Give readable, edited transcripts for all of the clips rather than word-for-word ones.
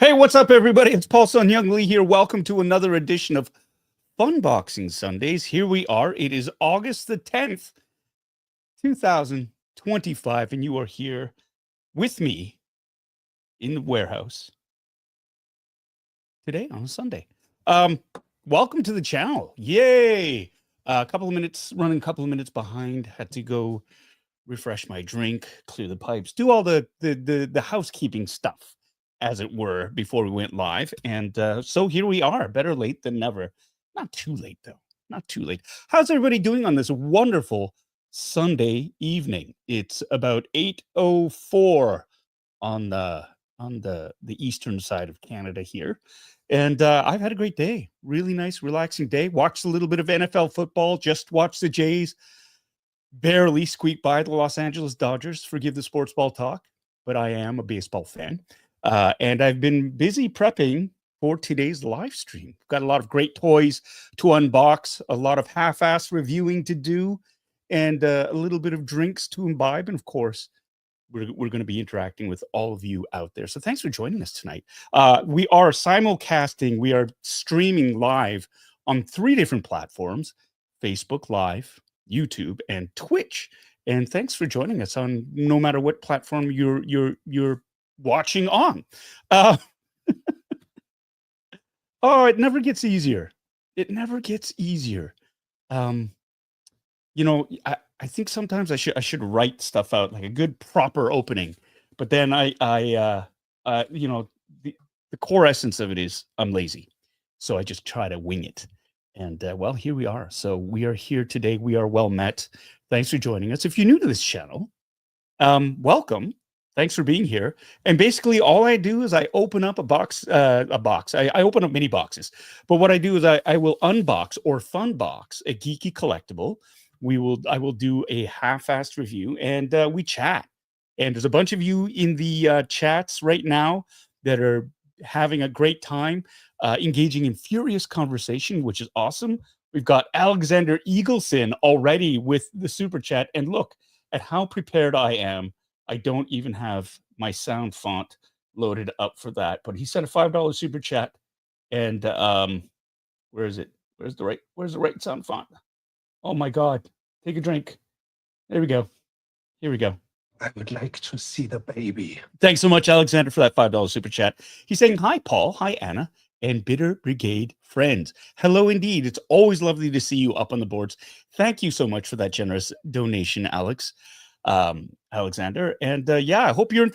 Hey, what's up, everybody? It's Paul Son Young Lee here. Welcome to another edition of Funboxing Sundays. Here we are. It is August the 10th, 2025, and you are here with me in the warehouse today on a Sunday. Welcome to the channel. Yay! A couple of minutes, running a couple of minutes behind. Had to go refresh my drink, clear the pipes, do all the housekeeping stuff, as it were, before we went live. And so here we are, better late than never. Not too late, though. Not too late. How's everybody doing on this wonderful Sunday evening? It's about 8:04 on the eastern side of Canada here. And I've had a great day. Really nice, relaxing day. Watched a little bit of NFL football. Just watched the Jays barely squeak by the Los Angeles Dodgers. Forgive the sports ball talk, but I am a baseball fan. And I've been busy prepping for today's live stream. Got a lot of great toys to unbox, a lot of half-ass reviewing to do, and a little bit of drinks to imbibe. And of course, we're going to be interacting with all of you out there. So thanks for joining us tonight. We are simulcasting. We are streaming live on 3 different platforms: Facebook Live, YouTube, and Twitch. And thanks for joining us on no matter what platform you're watching on. Oh, it never gets easier. It never gets easier. You know, I think sometimes I should write stuff out, like a good proper opening, but then you know, the core essence of it is I'm lazy, so I just try to wing it. And well, here we are. So we are here today. We are well met. Thanks for joining us. If you're new to this channel, welcome. Thanks for being here. And basically all I do is I open up a box. I open up mini boxes. But what I do is I will unbox or funbox a geeky collectible. I will do a half-assed review, and we chat. And there's a bunch of you in the chats right now that are having a great time, engaging in furious conversation, which is awesome. We've got Alexsandr Eagleson already with the super chat. And look at how prepared I am. I don't even have my sound font loaded up for that, but he sent a $5 super chat. And where is it? Where's the right sound font? Oh my God. Take a drink. There we go. Here we go. I would like to see the baby. Thanks so much, Alexsandr, for that $5 super chat. He's saying, hi, Paul. Hi, Anna. And Bitter Brigade friends. Hello, indeed. It's always lovely to see you up on the boards. Thank you so much for that generous donation, Alexsandr. And yeah, I hope you're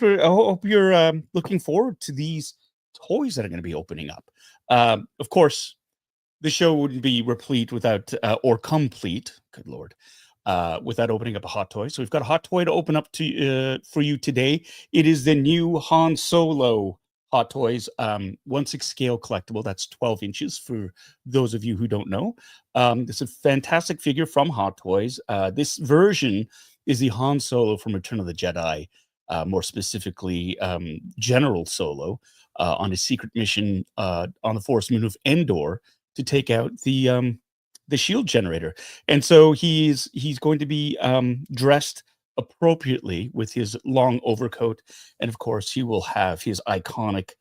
looking forward to these toys that are going to be opening up. Of course, the show wouldn't be replete without or complete, good Lord, without opening up a hot toy. So we've got a hot toy to open up to for you today. It is the new Han Solo Hot Toys 1/6 scale collectible. That's 12 inches for those of you who don't know. It's a fantastic figure from Hot Toys. This version is the Han Solo from Return of the Jedi, more specifically General Solo on a secret mission on the forest moon of Endor to take out the shield generator. And so he's going to be dressed appropriately with his long overcoat, and of course he will have his iconic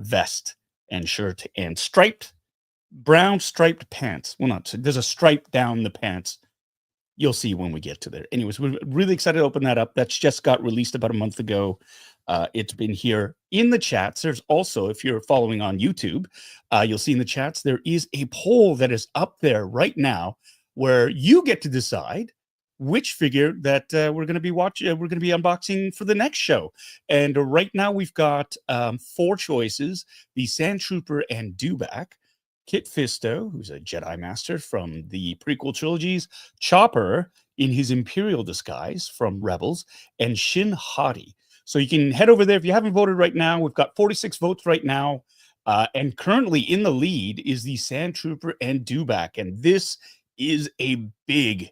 vest and shirt and brown striped pants. Well, there's a stripe down the pants. You'll see when we get to there. Anyways, we're really excited to open that up. That's just got released about a month ago. It's been here in the chats. There's also, if you're following on YouTube, you'll see in the chats there is a poll that is up there right now where you get to decide which figure that we're going to be unboxing for the next show. And right now we've got 4 choices: the Sand Trooper and Dewback, Kit Fisto, who's a Jedi Master from the prequel trilogies, Chopper in his Imperial disguise from Rebels, and Shin Hati. So you can head over there. If you haven't voted right now, we've got 46 votes right now. And currently in the lead is the Sand Trooper and Dewback. And this is a big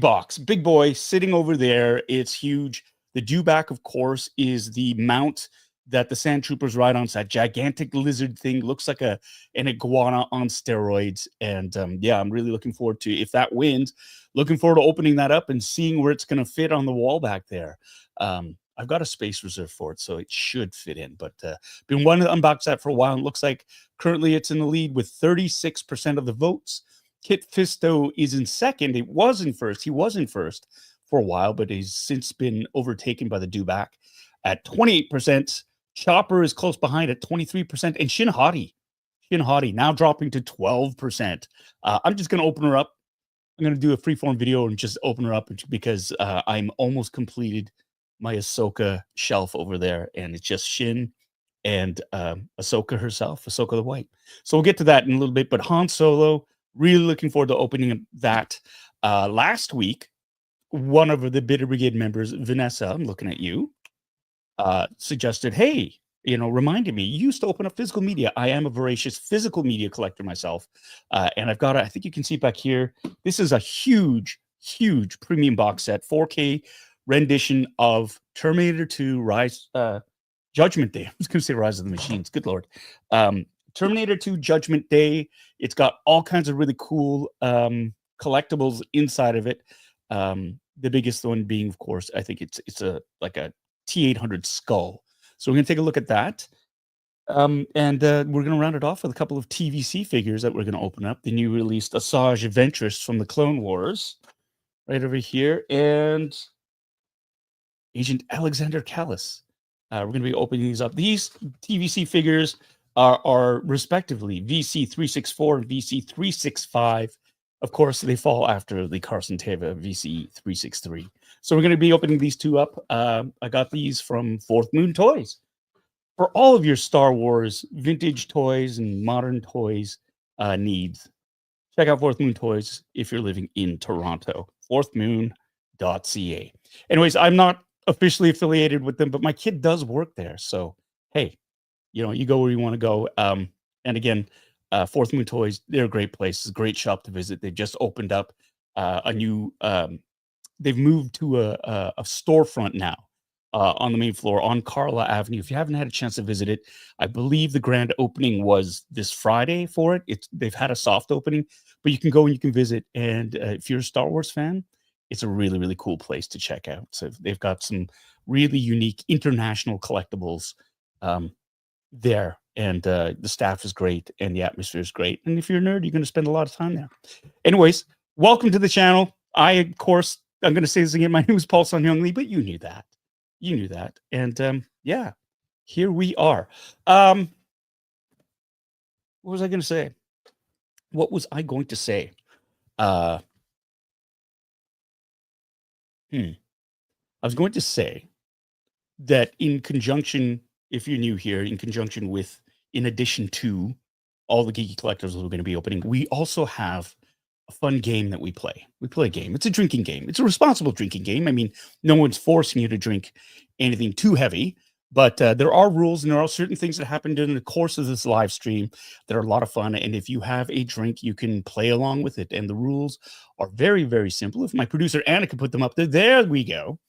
box, big boy sitting over there. It's huge. The Dewback, of course, is the mount that the Sand Troopers ride on. It's that gigantic lizard thing. Looks like an iguana on steroids. And yeah, I'm really looking forward to, if that wins, looking forward to opening that up and seeing where it's going to fit on the wall back there. I've got a space reserved for it, so it should fit in. But been wanting to unbox that for a while. And it looks like currently it's in the lead with 36% of the votes. Kit Fisto is in second. It was in first. He was in first for a while, but he's since been overtaken by the Dewback at 28%. Chopper is close behind at 23%. And Shin Hottie now dropping to 12%. I'm just going to open her up. I'm going to do a freeform video and just open her up because I'm almost completed my Ahsoka shelf over there. And it's just Shin and Ahsoka herself, Ahsoka the White. So we'll get to that in a little bit. But Han Solo, really looking forward to opening that. Last week, one of the Bitter Brigade members, Vinessa, I'm looking at you, suggested, hey, reminded me, you used to open up physical media. I am a voracious physical media collector myself. And I've got, I think you can see back here, this is a huge, huge premium box set, 4K rendition of Terminator 2 Judgment Day. I was going to say Rise of the Machines. Good Lord. Terminator 2 Judgment Day. It's got all kinds of really cool collectibles inside of it. The biggest one being, of course, I think it's like a T800 skull. So we're going to take a look at that. And we're going to round it off with a couple of TVC figures that we're going to open up. The new released Asajj Ventress from the Clone Wars right over here. And Agent Alexsandr Kallus. We're going to be opening these up. These TVC figures are respectively VC364 and VC365. Of course, they fall after the Carson Teva VC363. So we're going to be opening these two up. I got these from Fourth Moon Toys. For all of your Star Wars vintage toys and modern toys needs, check out Fourth Moon Toys if you're living in Toronto. fourthmoon.ca. Anyways, I'm not officially affiliated with them, but my kid does work there. So, hey, you go where you want to go. And again, Fourth Moon Toys, they're a great place. It's a great shop to visit. They've just opened up a new, they've moved to a storefront now on the main floor on Carla Avenue. If you haven't had a chance to visit it, I believe the grand opening was this Friday for it. They've had a soft opening, but you can go and you can visit. And if you're a Star Wars fan, it's a really, really cool place to check out. So they've got some really unique international collectibles there. And the staff is great and the atmosphere is great. And if you're a nerd, you're going to spend a lot of time there. Anyways, welcome to the channel. Of course, I'm going to say this again. My name is Paul Sun Young Lee, but you knew that. You knew that. And yeah, here we are. What was I going to say? What was I going to say? I was going to say that in conjunction, if you're new here, in conjunction with, in addition to all the geeky collectors that we're going to be opening, we also have a fun game that we play. We play a game. It's a drinking game. It's a responsible drinking game. I mean, no one's forcing you to drink anything too heavy, but there are rules and there are certain things that happen during the course of this live stream that are a lot of fun. And if you have a drink, you can play along with it. And the rules are very, very simple. If my producer Anna could put them up there, there we go.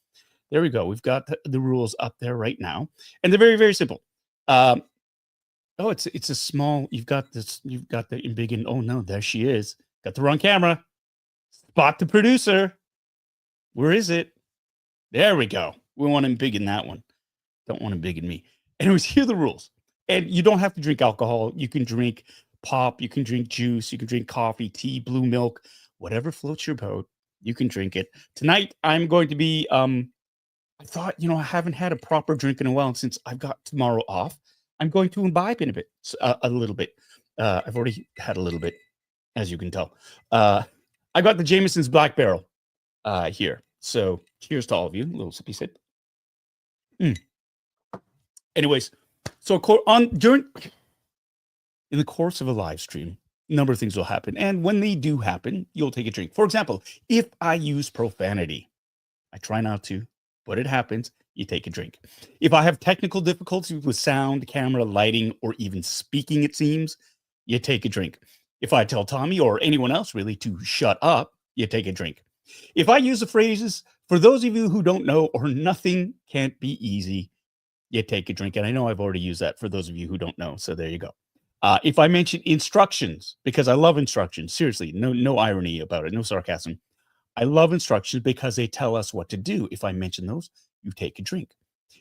There we go. We've got the rules up there right now. And they're very, very simple. Oh, it's a small, you've got the big, and oh no, there she is. Got the wrong camera. Spot the producer. Where is it? There we go. We want him big in that one. Don't want him big in me. Anyways, here are the rules. And you don't have to drink alcohol. You can drink pop. You can drink juice. You can drink coffee, tea, blue milk, whatever floats your boat. You can drink it. Tonight, I'm going to be, I thought, I haven't had a proper drink in a while since I've got tomorrow off. I'm going to imbibe in a little bit. I've already had a little bit, as you can tell. I got the Jameson's Black Barrel here. So cheers to all of you. A little sippy sip. Anyways, so in the course of a live stream, a number of things will happen. And when they do happen, you'll take a drink. For example, if I use profanity, I try not to, but it happens, you take a drink. If I have technical difficulties with sound, camera, lighting, or even speaking, it seems, you take a drink. If I tell Tommy or anyone else really to shut up, you take a drink. If I use the phrases, for those of you who don't know, or nothing can't be easy, you take a drink. And I know I've already used that for those of you who don't know. So there you go. If I mention instructions, because I love instructions, seriously, no irony about it, no sarcasm. I love instructions because they tell us what to do. If I mention those, you take a drink.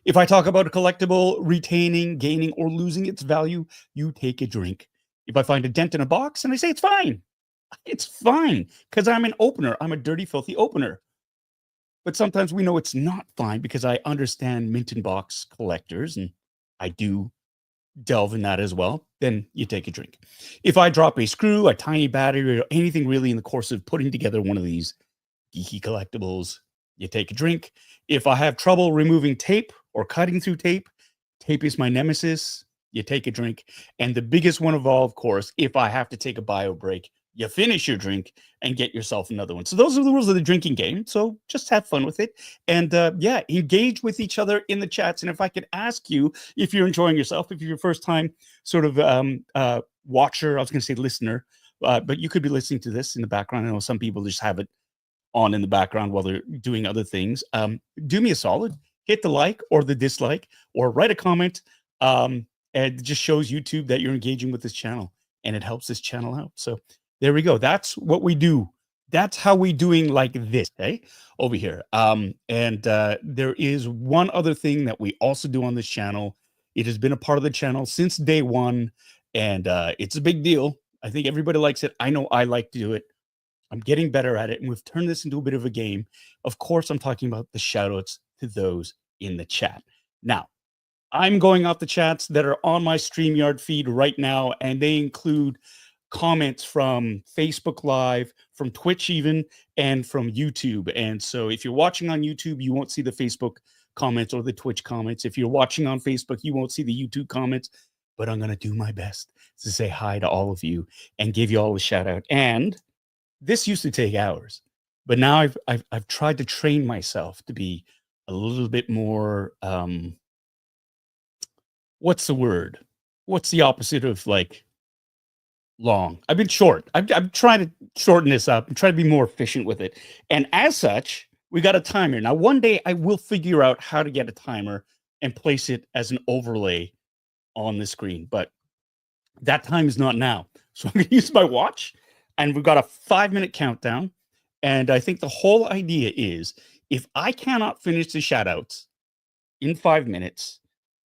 If I talk about a collectible retaining, gaining, or losing its value, you take a drink. If I find a dent in a box and I say it's fine because I'm an opener. I'm a dirty, filthy opener. But sometimes we know it's not fine because I understand mint in box collectors and I do delve in that as well. Then you take a drink. If I drop a screw, a tiny battery, or anything really in the course of putting together one of these geeky collectibles, you take a drink. If I have trouble removing tape or cutting through tape, tape is my nemesis. You take a drink. And the biggest one of all, of course, if I have to take a bio break, you finish your drink and get yourself another one. So those are the rules of the drinking game. So just have fun with it. And yeah, engage with each other in the chats. And if I could ask you, if you're enjoying yourself, if you're your first time sort of watcher, I was going to say listener, but you could be listening to this in the background. I know some people just have it on in the background while they're doing other things. Do me a solid, hit the like or the dislike or write a comment. And it just shows YouTube that you're engaging with this channel and it helps this channel out. So there we go. That's what we do. That's how we doing like this, okay? Over here. There is one other thing that we also do on this channel. It has been a part of the channel since day one, and it's a big deal. I think everybody likes it. I know I like to do it. I'm getting better at it, and we've turned this into a bit of a game. Of course, I'm talking about the shout-outs to those in the chat. Now, I'm going off the chats that are on my StreamYard feed right now, and they include comments from Facebook Live, from Twitch even, and from YouTube. And so if you're watching on YouTube, you won't see the Facebook comments or the Twitch comments. If you're watching on Facebook, you won't see the YouTube comments. But I'm going to do my best to say hi to all of you and give you all a shout out. And this used to take hours, but now I've tried to train myself to be a little bit more what's the word? What's the opposite of like long? I've been short. I'm trying to shorten this up and try to be more efficient with it. And as such, we got a timer. Now, one day I will figure out how to get a timer and place it as an overlay on the screen, but that time is not now. So I'm going to use my watch, and we've got a 5-minute countdown. And I think the whole idea is if I cannot finish the shout outs in 5 minutes,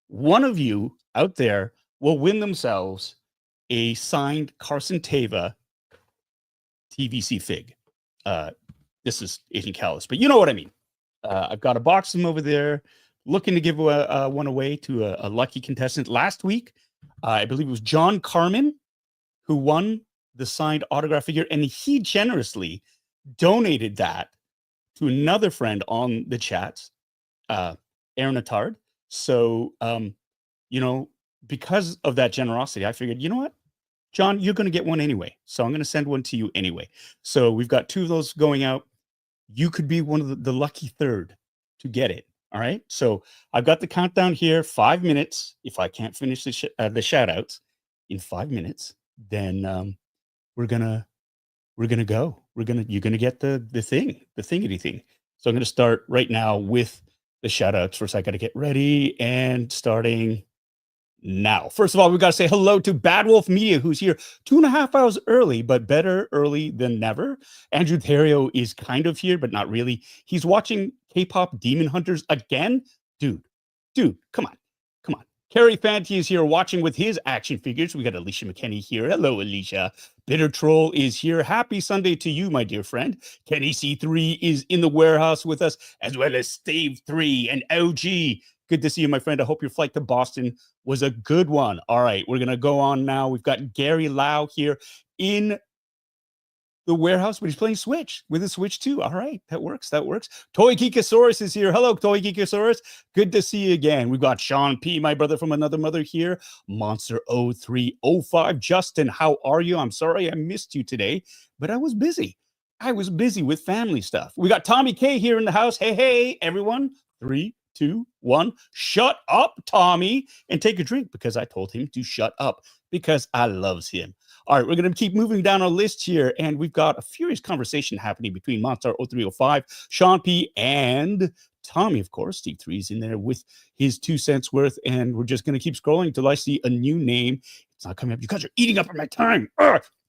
one of you out there will win themselves a signed Carson Teva TVC fig. This is Agent Kallus, but you know what I mean. I've got a box of them over there, looking to give one away to a lucky contestant. Last week, I believe it was John Carmen who won the signed autograph figure, and he generously donated that to another friend on the chats, Aaron Attard. So, because of that generosity, I figured, you know what, John, you're going to get one anyway. So I'm going to send one to you anyway. So we've got 2 of those going out. You could be one of the lucky third to get it. All right. So I've got the countdown here, 5 minutes. If I can't finish the shout outs in 5 minutes, then we're going to go. You're going to get the thingity thing. So I'm going to start right now with the shout outs. First, I got to get ready and starting now. First of all, we've got to say hello to Bad Wolf Media, who's here 2.5 hours early, but better early than never. Andrew Theriot is kind of here, but not really. He's watching K-pop Demon Hunters again. Dude, come on. Kerry Fanti is here watching with his action figures. We got Alicia McKenney here. Hello, Alicia. Bitter Troll is here. Happy Sunday to you, my dear friend. Kenny C3 is in the warehouse with us, as well as Stave 3 and OG. Good to see you, my friend. I hope your flight to Boston was a good one. All right, we're going to go on now. We've got Gary Lau here in the warehouse, but he's playing Switch with a Switch too. All right, that works. Toy Geekosaurus is here. Hello, Toy Geekosaurus. Good to see you again. We've got Sean P., my brother from another mother here. Monster 0305. Justin, how are you? I'm sorry I missed you today, but I was busy. With family stuff. We got Tommy K here in the house. Hey, everyone. 3, 2, 1. Shut up, Tommy, and take a drink because I told him to shut up because I loves him. All right, we're going to keep moving down our list here, and we've got a furious conversation happening between Monster 0305, Sean P, and Tommy, of course. Steve 3's in there with his 2 cents worth, and we're just going to keep scrolling until I see a new name. It's not coming up. You guys are eating up on my time.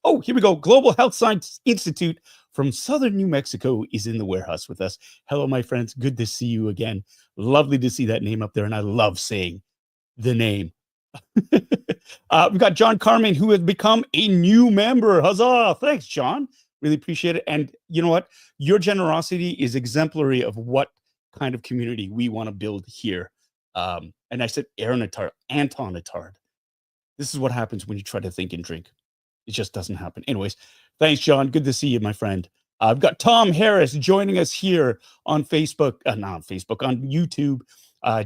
Oh, here we go. Global Health Science Institute from Southern New Mexico is in the warehouse with us. Hello, my friends. Good to see you again. Lovely to see that name up there, and I love saying the name. We've got John Carmen, who has become a new member. Huzzah! Thanks, John. Really appreciate it. And you know what? Your generosity is exemplary of what kind of community we want to build here. And I said Aaron Attard, Anton Attard. This is what happens when you try to think and drink. It just doesn't happen. Anyways, thanks, John. Good to see you, my friend. I've got Tom Harris joining us here on Facebook, not on Facebook, on YouTube.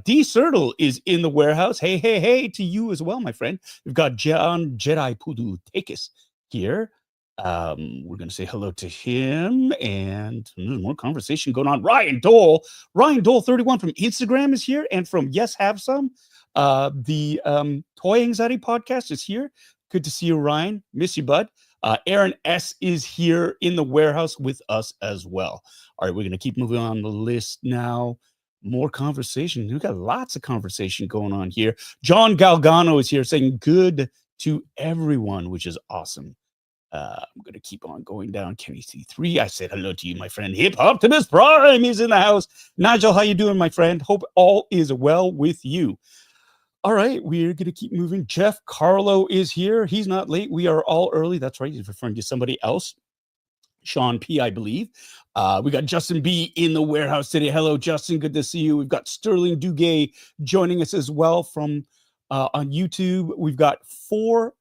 D. Sertle is in the warehouse. Hey, hey, hey to you as well, my friend. We've got John Jedi Pudu Takis here. We're going to say hello to him, and there's more conversation going on. Ryan Dole 31 from Instagram is here, and from Yes Have Some. The Toy Anxiety podcast is here. Good to see you, Ryan. Miss you, bud. Aaron S. is here in the warehouse with us as well. All right, we're going to keep moving on the list now. More conversation. We've got lots of conversation going on here. John Galgano is here saying good to everyone, which is awesome. I'm going to keep on going down. Kenny C3, I said hello to you, my friend. Hip Optimus Prime is in the house. Nigel, how you doing, my friend? Hope all is well with you. All right, we're going to keep moving. Jeff Carlo is here. He's not late. We are all early. That's right. He's referring to somebody else. Sean P, I believe. We got Justin B in the warehouse today. Hello, Justin. Good to see you. We've got Sterling Duguay joining us as well from on YouTube. We've got Fair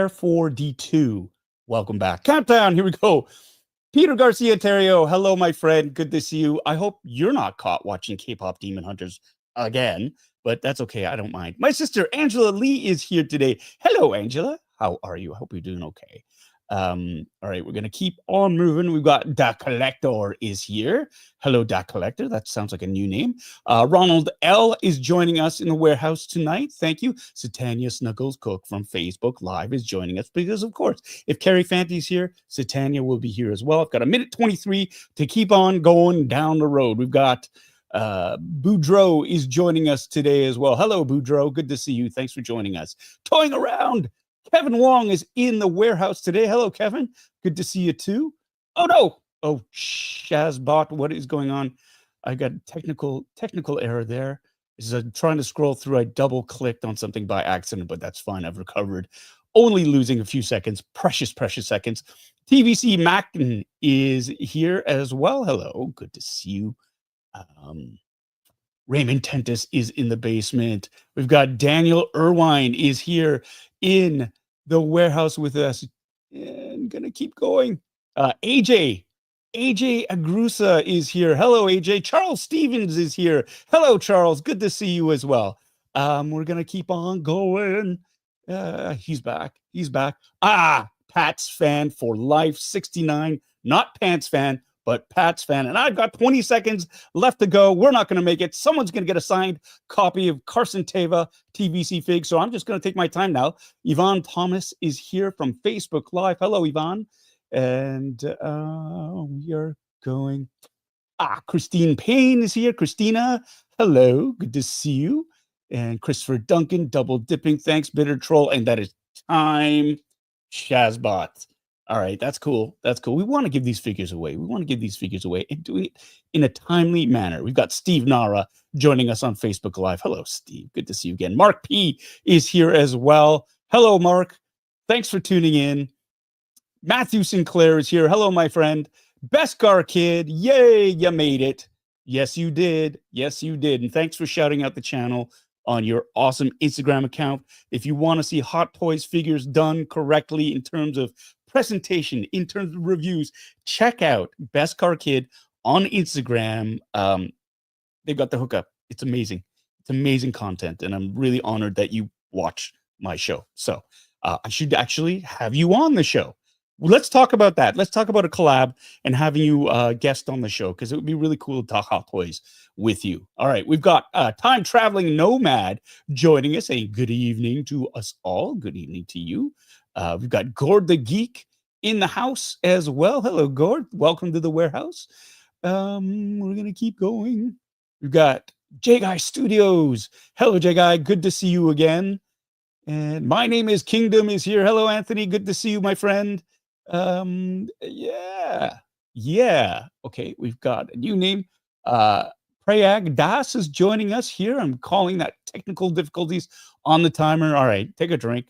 4D2. Welcome back. Countdown. Here we go. Peter Garcia Terrio. Hello, my friend. Good to see you. I hope you're not caught watching K-pop Demon Hunters again, but that's okay. I don't mind. My sister Angela Lee is here today. Hello, Angela. How are you? I hope you're doing okay. All right, we're gonna keep on moving. We've got Da Collector is here. Hello, Da Collector. That sounds like a new name. Ronald L is joining us in the warehouse tonight. Thank you. Satania Snuggles Cook from Facebook Live is joining us because, of course, if Carrie Fanty's here, Satania will be here as well. I've got a minute 23 to keep on going down the road. We've got Boudreaux is joining us today as well. Hello, Boudreaux. Good to see you. Thanks for joining us. Toying around. Kevin Wong is in the warehouse today. Hello, Kevin. Good to see you too. Oh no. Oh, Shazbot. What is going on? I got technical error there. This is trying to scroll through. I double clicked on something by accident, but that's fine. I've recovered. Only losing a few seconds. Precious seconds. TVC Mackin is here as well. Hello. Good to see you. Raymond Tentis is in the basement. We've got Daniel Irwine is here in the warehouse with us. And gonna keep going. AJ Agrusa is here. Hello, AJ. Charles Stevens is here. Hello, Charles. Good to see you as well. We're gonna keep on going. He's back. Pat's fan for life 69. Not Pants fan, but Pat's fan. And I've got 20 seconds left to go. We're not going to make it. Someone's going to get a signed copy of Carson Teva TVC Fig. So I'm just going to take my time now. Yvonne Thomas is here from Facebook Live. Hello, Yvonne. And we are going. Christine Payne is here. Christina, hello. Good to see you. And Christopher Duncan, double dipping. Thanks, Bitter Troll. And that is time. Shazbot. All right, that's cool. We want to give these figures away. And do it in a timely manner. We've got Steve Nara joining us on Facebook Live. Hello, Steve. Good to see you again. Mark P is here as well. Hello, Mark. Thanks for tuning in. Matthew Sinclair is here. Hello, my friend. Beskar Kid. Yay, you made it. Yes, you did. And thanks for shouting out the channel on your awesome Instagram account. If you want to see Hot Toys figures done correctly in terms of presentation, in terms of reviews, check out Beskar Kid on Instagram. They've got the hookup. It's amazing. It's amazing content, and I'm really honored that you watch my show. So I should actually have you on the show. Let's talk about that. Let's talk about a collab and having you guest on the show, because it would be really cool to talk Hot Toys with you. All right, we've got Time Traveling Nomad joining us. A good evening to us all. Good evening to you. We've got Gord the Geek in the house as well. Hello, Gord. Welcome to the warehouse. We're going to keep going. We've got J Guy Studios. Hello, J Guy. Good to see you again. And my name is Kingdom is here. Hello, Anthony. Good to see you, my friend. Yeah. Yeah. Okay, we've got a new name. Prayag Das is joining us here. I'm calling that technical difficulties on the timer. All right, take a drink.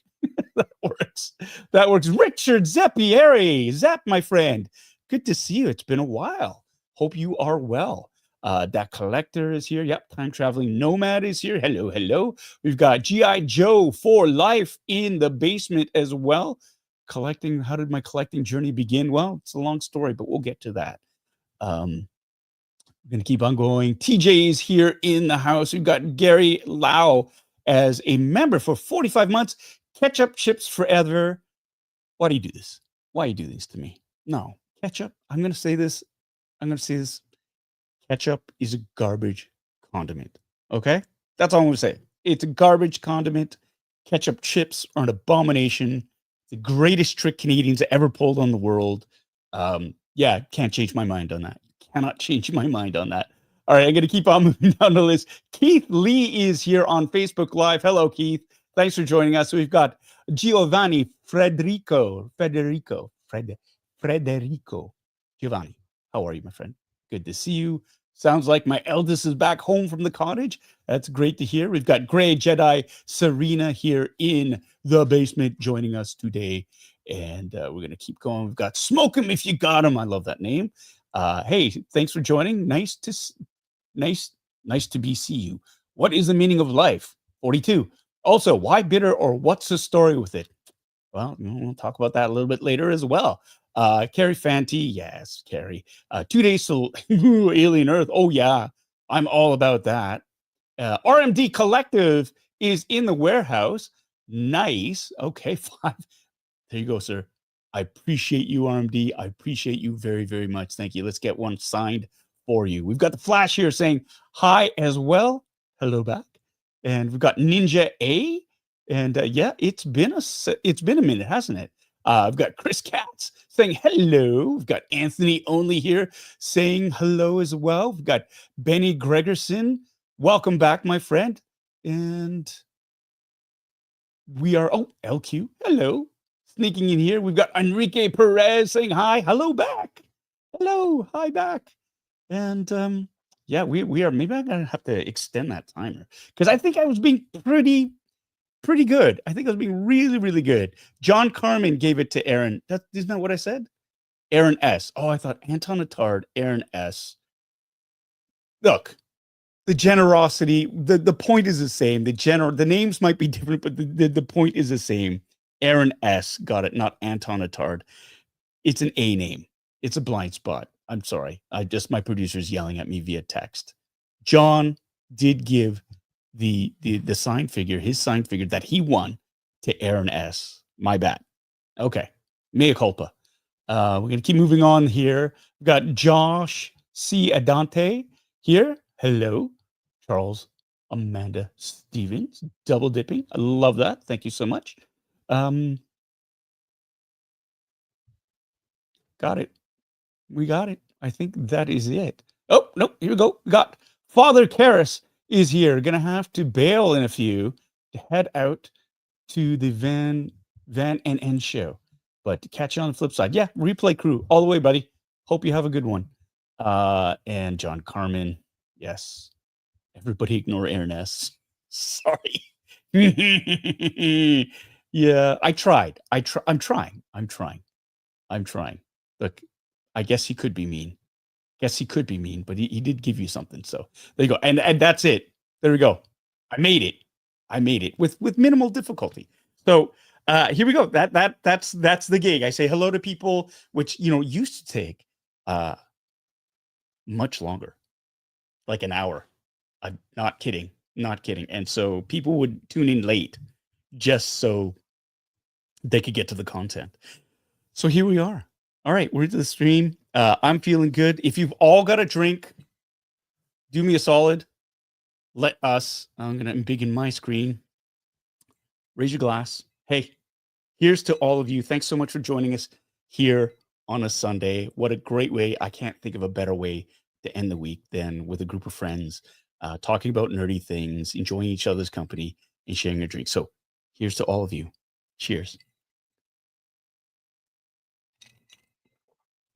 That works. That works. Richard Zeppieri. Zap, my friend. Good to see you. It's been a while. Hope you are well. That collector is here. Yep. Time traveling nomad is here. Hello, hello. We've got G.I. Joe for life in the basement as well. Collecting. How did my collecting journey begin? Well, it's a long story, but we'll get to that. We're going to keep on going. TJ is here in the house. We've got Gary Lau as a member for 45 months. Ketchup chips forever. Why do you do this? Why you do this to me? No. Ketchup. I'm going to say this. Ketchup is a garbage condiment. Okay? That's all I'm going to say. It's a garbage condiment. Ketchup chips are an abomination. The greatest trick Canadians ever pulled on the world. Yeah, can't change my mind on that. Cannot change my mind on that. All right, I'm going to keep on moving down the list. Keith Lee is here on Facebook Live. Hello, Keith. Thanks for joining us. So we've got Giovanni Federico. Giovanni, how are you, my friend? Good to see you. Sounds like my eldest is back home from the cottage. That's great to hear. We've got Gray Jedi Serena here in the basement joining us today. And we're going to keep going. We've got Smoke 'em if you got 'em. I love that name. Hey, thanks for joining. Nice to be see you. What is the meaning of life? 42. Also, why bitter or what's the story with it? Well, we'll talk about that a little bit later as well. Carrie Fanti, yes, Carrie. 2 days to Alien Earth. Oh, yeah, I'm all about that. RMD Collective is in the warehouse. Nice. Okay, 5. There you go, sir. I appreciate you, RMD. I appreciate you very, very much. Thank you. Let's get one signed for you. We've got the Flash here saying hi as well. Hello back. And we've got Ninja A. And yeah, it's been a minute, hasn't it? I've got Chris Katz saying hello. We've got Anthony Only here saying hello as well. We've got Benny Gregerson. Welcome back, my friend. And we are, LQ. Hello. Sneaking in here. We've got Enrique Perez saying hi. Hello back. Hello. Hi back. And yeah, we are, maybe I'm going to have to extend that timer because I think I was being pretty good. I think I was being really, really good. John Carmen gave it to Aaron. Isn't that what I said? Aaron S. Oh, I thought Anton Attard, Aaron S. Look, the generosity, the point is the same. The names might be different, but the point is the same. Aaron S. got it, not Anton Attard. It's an A name. It's a blind spot. I'm sorry. My producer's yelling at me via text. John did give the sign figure, his sign figure that he won to Aaron S. My bad. Okay. Mea culpa. We're going to keep moving on here. We've got Josh C. Adante here. Hello. Charles Amanda Stevens. Double dipping. I love that. Thank you so much. Got it. We got it. I think that is it. Oh, nope. Here we go. We got Father Karras is here. Gonna have to bail in a few to head out to the Van and N show. But to catch you on the flip side. Yeah, replay crew all the way, buddy. Hope you have a good one. And John Carmen. Yes. Everybody ignore Aaron S. Sorry. Yeah, I tried. I'm trying. Look, I guess he could be mean. But he did give you something. So there you go. And that's it. There we go. I made it with minimal difficulty. So here we go. That's the gig. I say hello to people, which used to take much longer, like an hour. I'm not kidding. And so people would tune in late just so they could get to the content. So here we are. All right, we're into the stream. I'm feeling good. If you've all got a drink, do me a solid. Let us, I'm going to embiggen my screen. Raise your glass. Hey, here's to all of you. Thanks so much for joining us here on a Sunday. What a great way. I can't think of a better way to end the week than with a group of friends, talking about nerdy things, enjoying each other's company, and sharing a drink. So here's to all of you. Cheers.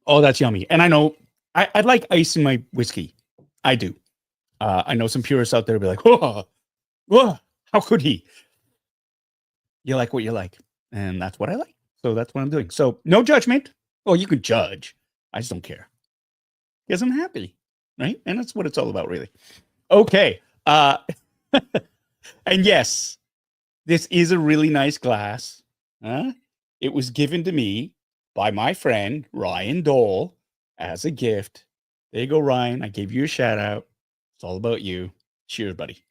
Oh, that's yummy. And I know I like ice in my whiskey. I do. I know some purists out there will be like, oh, how could he? You like what you like. And that's what I like. So that's what I'm doing. So no judgment. Well, you could judge. I just don't care. Because I'm happy. Right? And that's what it's all about, really. Okay. And yes, this is a really nice glass. It was given to me by my friend, Ryan Dole, as a gift. There you go, Ryan. I gave you a shout out. It's all about you. Cheers, buddy.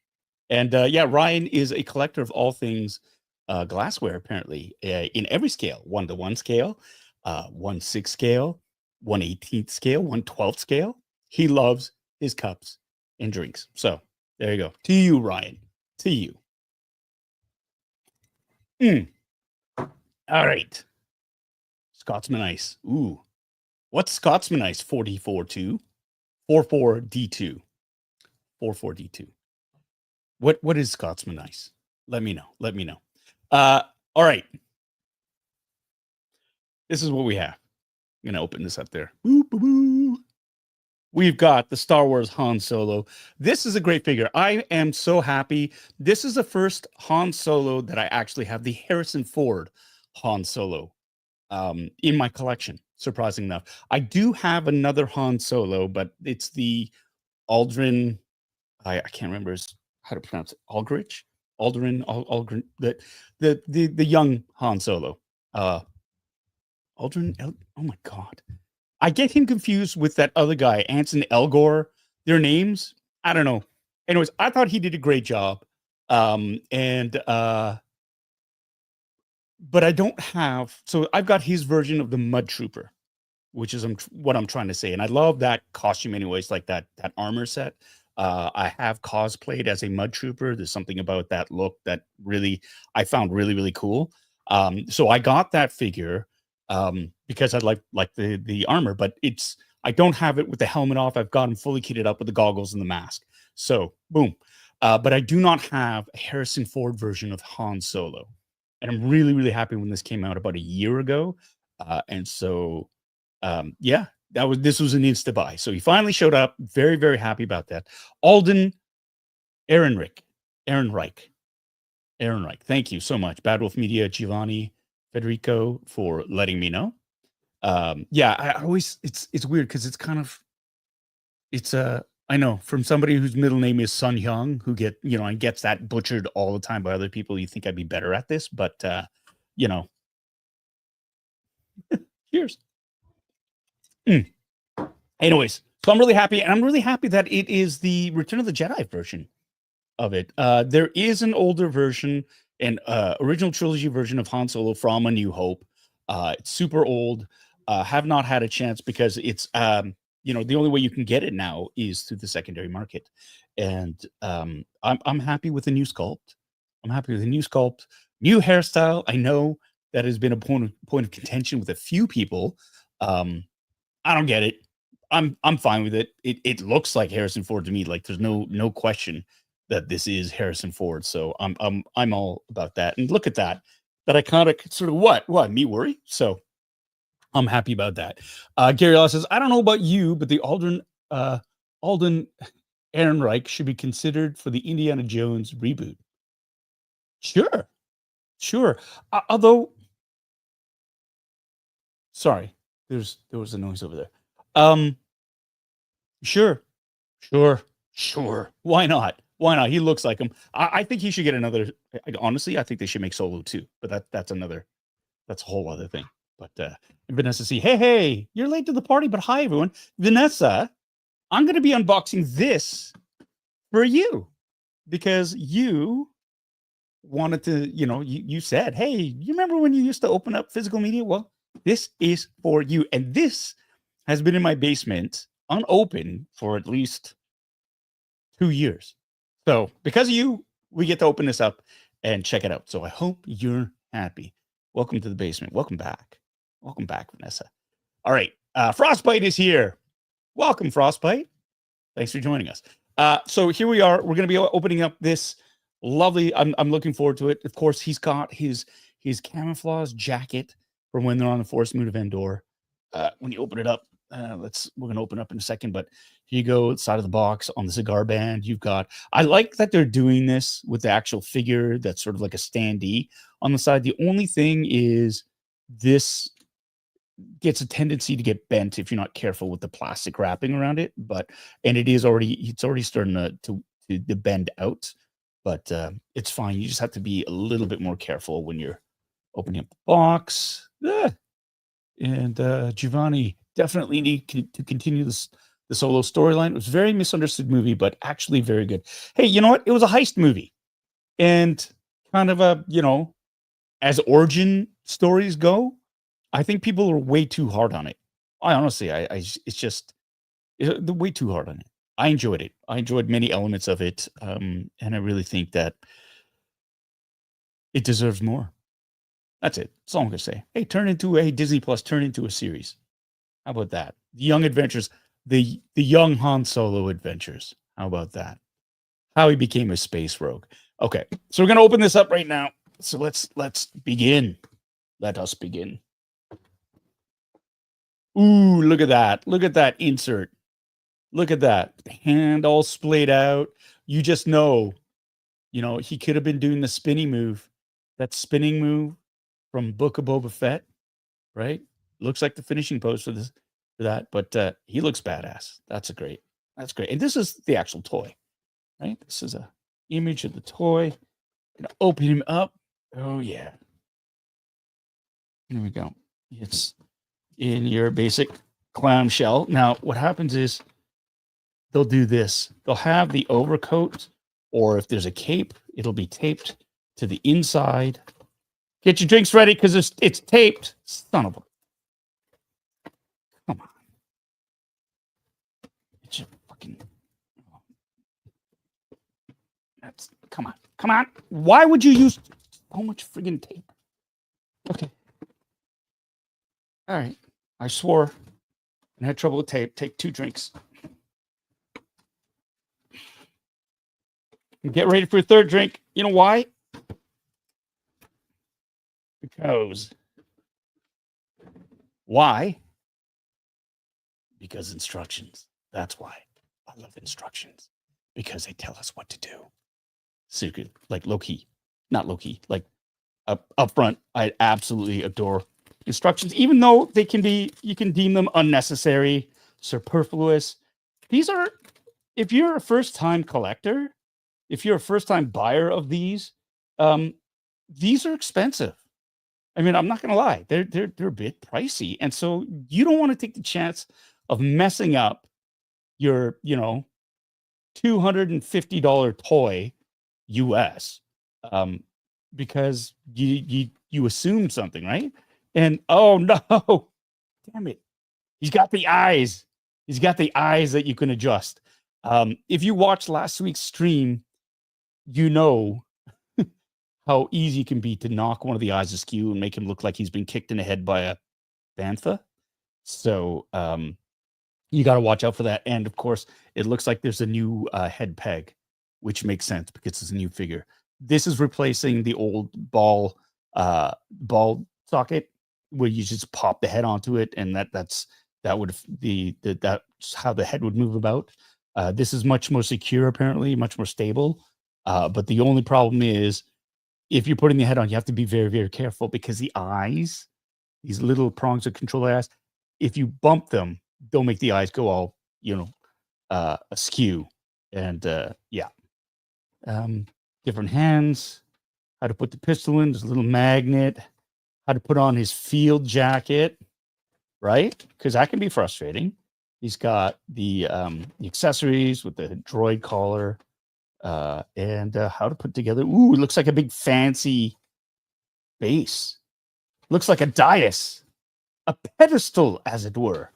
And yeah, Ryan is a collector of all things glassware, apparently, in every scale, 1:1 scale, 1/6 scale, 1/18 scale, 1/12 scale. He loves his cups and drinks. So there you go. To you, Ryan. To you. All right. Scotsman Ice. Ooh. What's Scotsman Ice? 44-2. 44D2. 44D2. What is Scotsman Ice? Let me know. Let me know. All right. This is what we have. I'm gonna open this up there. Boo, boo, boo. We've got the Star Wars Han Solo. This is a great figure. I am so happy. This is the first Han Solo that I actually have, the Harrison Ford Han Solo in my collection, surprising enough. I do have another Han Solo, but it's the Aldrin, I can't remember how to pronounce it. Aldrin, the young Han Solo. Aldrin, oh my God. I get him confused with that other guy, Anson Elgor. Their names, I don't know. Anyways, I thought he did a great job. But I don't have, so I've got his version of the mudtrooper, which is what I'm trying to say. And I love that costume anyways, like that armor set. I have cosplayed as a mudtrooper. There's something about that look that really, I found really, really cool. So I got that figure because I like the armor, but I don't have it with the helmet off. I've got him fully kitted up with the goggles and the mask. So boom. But I do not have a Harrison Ford version of Han Solo. And I'm really, really happy when this came out about a year ago. And so, yeah, this was an insta buy. So he finally showed up. Very, very happy about that. Alden Ehrenreich. Thank you so much. Bad Wolf Media, Giovanni, Federico, for letting me know. Yeah, I always, it's weird because it's kind of, I know, from somebody whose middle name is Sun Hyung, who and gets that butchered all the time by other people. You think I'd be better at this, but cheers. Anyways, so I'm really happy, and I'm really happy that it is the Return of the Jedi version of it. There is an older version, an original trilogy version of Han Solo from A New Hope. It's super old. Have not had a chance because it's the only way you can get it now is through the secondary market. And I'm happy with the new sculpt. New hairstyle. I know that has been a point of contention with a few people. I don't get it. I'm fine with it. It looks like Harrison Ford to me. Like there's no question that this is Harrison Ford. So I'm all about that. And look at that iconic sort of what me worry. So I'm happy about that. Gary Law says, I don't know about you, but the Alden Ehrenreich should be considered for the Indiana Jones reboot. Sure. Although, sorry, there was a noise over there. Sure. Why not? He looks like him. I think he should get another. Honestly, I think they should make Solo too. But that's a whole other thing. But Vinessa C, hey, you're late to the party, but hi everyone. Vinessa, I'm going to be unboxing this for you because you wanted to, you said, hey, you remember when you used to open up physical media? Well, this is for you. And this has been in my basement unopened for at least 2 years. So because of you, we get to open this up and check it out. So I hope you're happy. Welcome to the basement. Welcome back, Vinessa. All right. Frostbite is here. Welcome, Frostbite. Thanks for joining us. So here we are. We're going to be opening up this lovely, I'm looking forward to it. Of course, he's got his camouflage jacket from when they're on the Forest Moon of Endor. when you open it up, we're gonna open up in a second, but here you go, side of the box on the cigar band. You've got, I like that they're doing this with the actual figure that's sort of like a standee on the side. The only thing is this gets a tendency to get bent if you're not careful with the plastic wrapping around it, and it's already starting to bend out, but it's fine. You just have to be a little bit more careful when you're opening up the box. And Giovanni definitely need to continue the Solo storyline. It was a very misunderstood movie, but actually very good. Hey, you know what? It was a heist movie, and kind of a, as origin stories go, I think people are way too hard on it. I honestly, they're way too hard on it. I enjoyed it. I enjoyed many elements of it, and I really think that it deserves more. That's it. That's all I'm gonna say. Hey, Disney Plus, turn into a series. How about that? The Young Adventures, the young Han Solo adventures. How about that? How he became a space rogue. Okay, so we're gonna open this up right now. So let's begin. Let us begin. Ooh, look at that. Look at that insert. Look at that. Hand all splayed out. You just know, he could have been doing the spinning move. That spinning move from Book of Boba Fett, right? Looks like the finishing pose for that, but he looks badass. That's great. And this is the actual toy, right? This is a image of the toy. Gonna open him up. Oh yeah. Here we go. It's in your basic clown shell. Now, what happens is they'll do this. They'll have the overcoat, or if there's a cape, it'll be taped to the inside. Get your drinks ready because it's taped. Son of a... Come on. It's your fucking... Come on. Why would you use so much friggin' tape? Okay. All right. I swore and had trouble with tape. Take 2 drinks. And get ready for your 3rd drink. You know why? Because. Why? Because instructions. That's why. I love instructions. Because they tell us what to do. Secret, like low-key. Not low-key. Like up front, I absolutely adore instructions, even though you can deem them unnecessary, superfluous. These are, if you're a first-time collector, if you're a first-time buyer of these are expensive. I mean, I'm not gonna lie, they're a bit pricey, and so you don't want to take the chance of messing up your $250 toy US, because you assume something, right? And oh no, damn it, he's got the eyes that you can adjust. If you watched last week's stream, you know how easy it can be to knock one of the eyes askew and make him look like he's been kicked in the head by a bantha. So you got to watch out for that. And of course, it looks like there's a new head peg, which makes sense because it's a new figure. This is replacing the old ball socket where you just pop the head onto it, and that's how the head would move about. This is much more secure, apparently, much more stable. But the only problem is, if you're putting the head on, you have to be very, very careful because the eyes, these little prongs that control the eyes, if you bump them, they'll make the eyes go all, askew. And different hands, how to put the pistol in, there's a little magnet, how to put on his field jacket, right? Because that can be frustrating. He's got the accessories with the droid collar, and how to put together. Ooh, it looks like a big fancy base. Looks like a dais, a pedestal, as it were.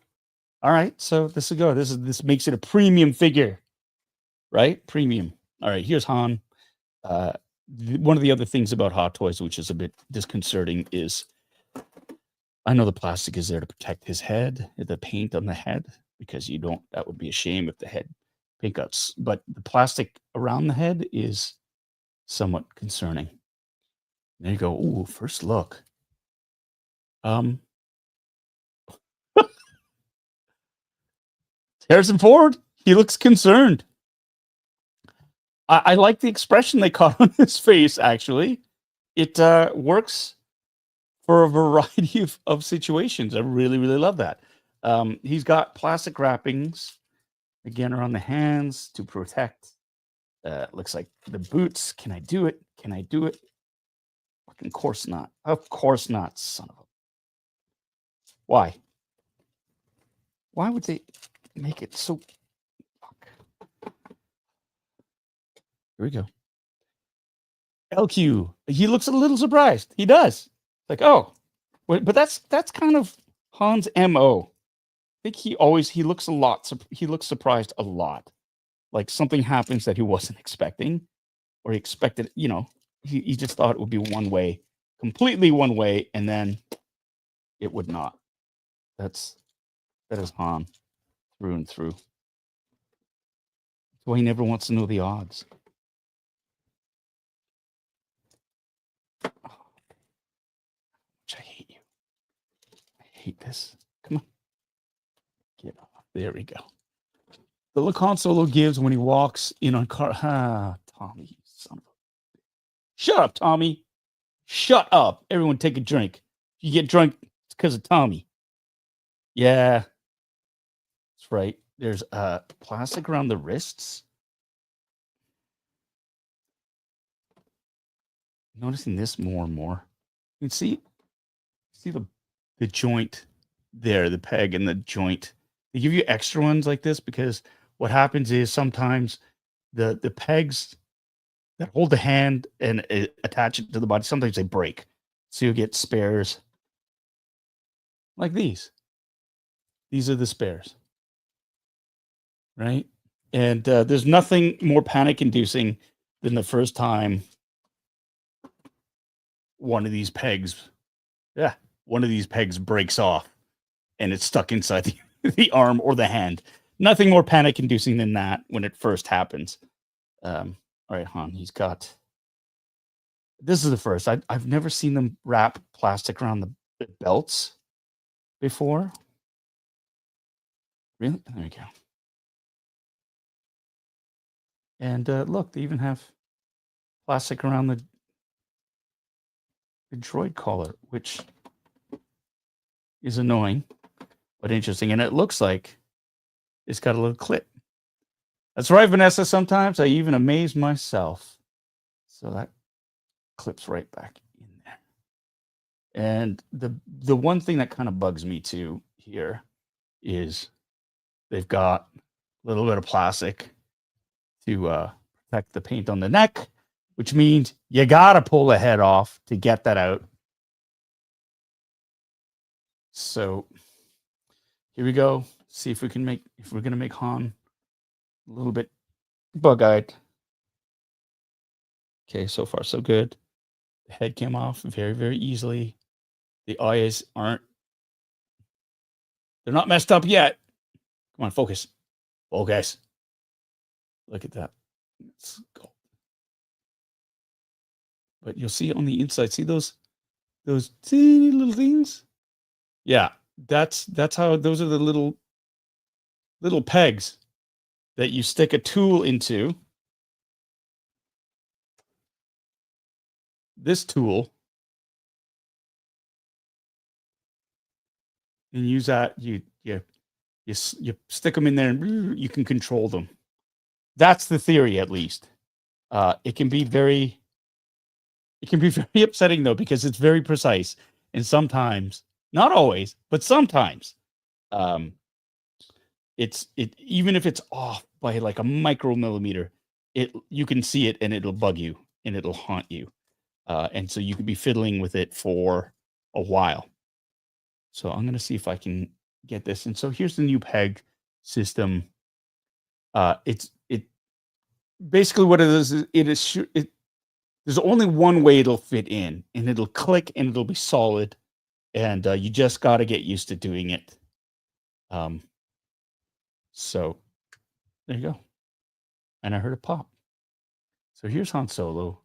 All right, so this will go. This makes it a premium figure, right? Premium. All right, here's Han. One of the other things about Hot Toys, which is a bit disconcerting, is I know the plastic is there to protect his head, the paint on the head, because that would be a shame if the head paint got, but the plastic around the head is somewhat concerning. There you go. Ooh, first look. Harrison Ford, he looks concerned. I like the expression they caught on his face, actually. It works for a variety of situations. I really, really love that. He's got plastic wrappings, again, around the hands to protect. Looks like the boots. Can I do it? Can I do it? Of course not. Of course not, son of a... Why? Why would they make it so... Here we go. LQ. He looks a little surprised. He does. Like, oh, but that's kind of Han's MO. I think he looks surprised a lot. Like something happens that he wasn't expecting, or he expected, he just thought it would be one way, completely one way, and then it would not. That is Han through and through. That's why he never wants to know the odds. I hate you. I hate this. Come on. Get off. There we go. The look Han Solo gives when he walks in on car. Tommy, you son of a... Shut up, Tommy. Shut up. Everyone take a drink. If you get drunk, it's because of Tommy. Yeah. That's right. There's plastic around the wrists. I'm noticing this more and more. You can see the joint there, the peg and the joint. They give you extra ones like this because what happens is sometimes the pegs that hold the hand and attach it to the body, sometimes they break. So you get spares like these. These are the spares, right? And there's nothing more panic-inducing than the first time one of these pegs breaks off and it's stuck inside the arm or the hand. Nothing more panic-inducing than that when it first happens. All right, Han, he's got... This is the first. I've never seen them wrap plastic around the belts before. Really? There we go. And look, they even have plastic around the droid collar, which is annoying, but interesting. And it looks like it's got a little clip. That's right, Vinessa. Sometimes I even amaze myself. So that clips right back in there. And the one thing that kind of bugs me too here is they've got a little bit of plastic to protect the paint on the neck, which means you gotta pull the head off to get that out. So here we go. See if we're gonna make Han a little bit bug-eyed. Okay, so far so good. The head came off very, very easily. The eyes they're not messed up yet. Come on, focus. Focus. Look at that. Let's go. But you'll see on the inside, see those teeny little things? Yeah, that's how those are the little pegs that you stick a tool into. This tool, and use that. You stick them in there, and you can control them. That's the theory, at least. It can be very upsetting though, because it's very precise, and sometimes, not always, but sometimes, even if it's off by like a micromillimeter, you can see it and it'll bug you and it'll haunt you. And so you could be fiddling with it for a while. So I'm going to see if I can get this. And so here's the new peg system. Basically what it is there's only one way it'll fit in, and it'll click and it'll be solid. And you just got to get used to doing it. So there you go. And I heard it pop. So here's Han Solo.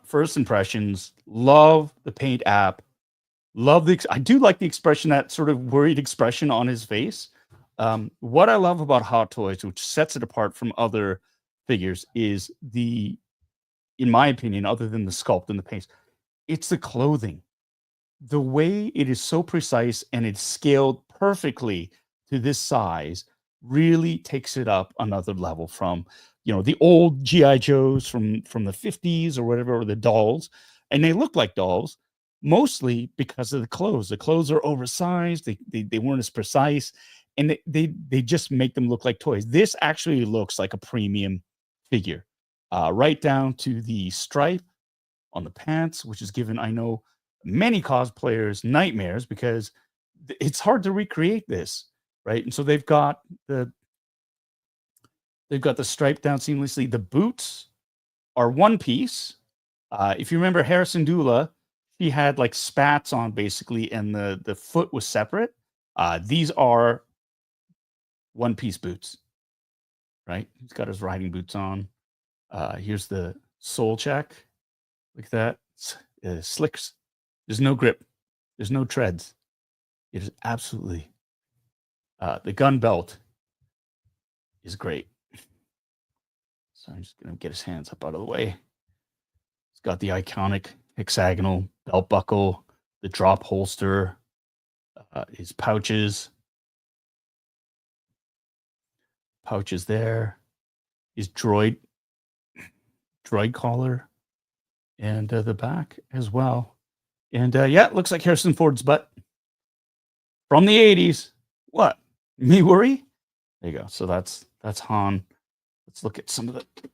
First impressions, love the paint app. I do like the expression, that sort of worried expression on his face. What I love about Hot Toys, which sets it apart from other figures, is in my opinion, other than the sculpt and the paints, it's the clothing. The way it is so precise and it's scaled perfectly to this size really takes it up another level from, the old GI Joes from the 50s or whatever, or the dolls, and they look like dolls mostly because of the clothes. The clothes are oversized. They weren't as precise, and they just make them look like toys. This actually looks like a premium figure, right down to the stripe on the pants, which is given, I know, many cosplayers nightmares because it's hard to recreate this, right? And so they've got the stripe down seamlessly. The boots are one piece. If you remember Harrison Dula, he had like spats on basically, and the foot was separate. These are one piece boots, right? He's got his riding boots on. Here's the sole check. Look at that. Slicks. There's no grip. There's no treads. It is absolutely. The gun belt is great. So I'm just going to get his hands up out of the way. It's got the iconic hexagonal belt buckle, the drop holster, his pouches there, his droid collar, and the back as well. And yeah, it looks like Harrison Ford's butt from the 80s. What? Me worry? There you go. So that's Han. Let's look at some of the. Here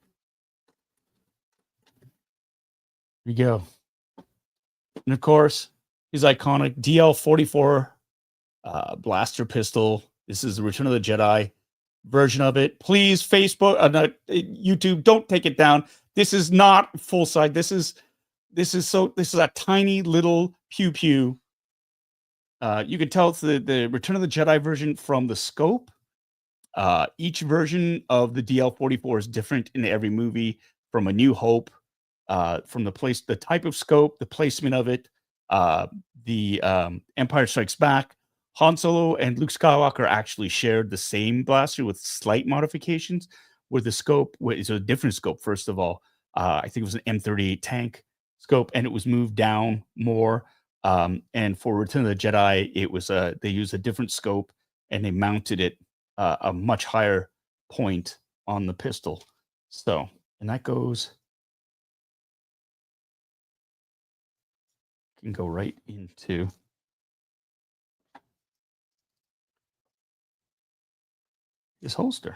you go. And of course, his iconic DL-44 blaster pistol. This is the Return of the Jedi version of it. Please, Facebook, YouTube, don't take it down. This is not full size. This is a tiny little pew pew. You can tell it's the Return of the Jedi version from the scope. Each version of the DL-44 is different in every movie. From A New Hope, from the type of scope, the placement of it, the Empire Strikes Back. Han Solo and Luke Skywalker actually shared the same blaster with slight modifications, where the scope is a different scope. First of all, I think it was an M38 tank scope, and it was moved down more. And for Return of the Jedi, it was they used a different scope, and they mounted it a much higher point on the pistol. So, and that can go right into his holster.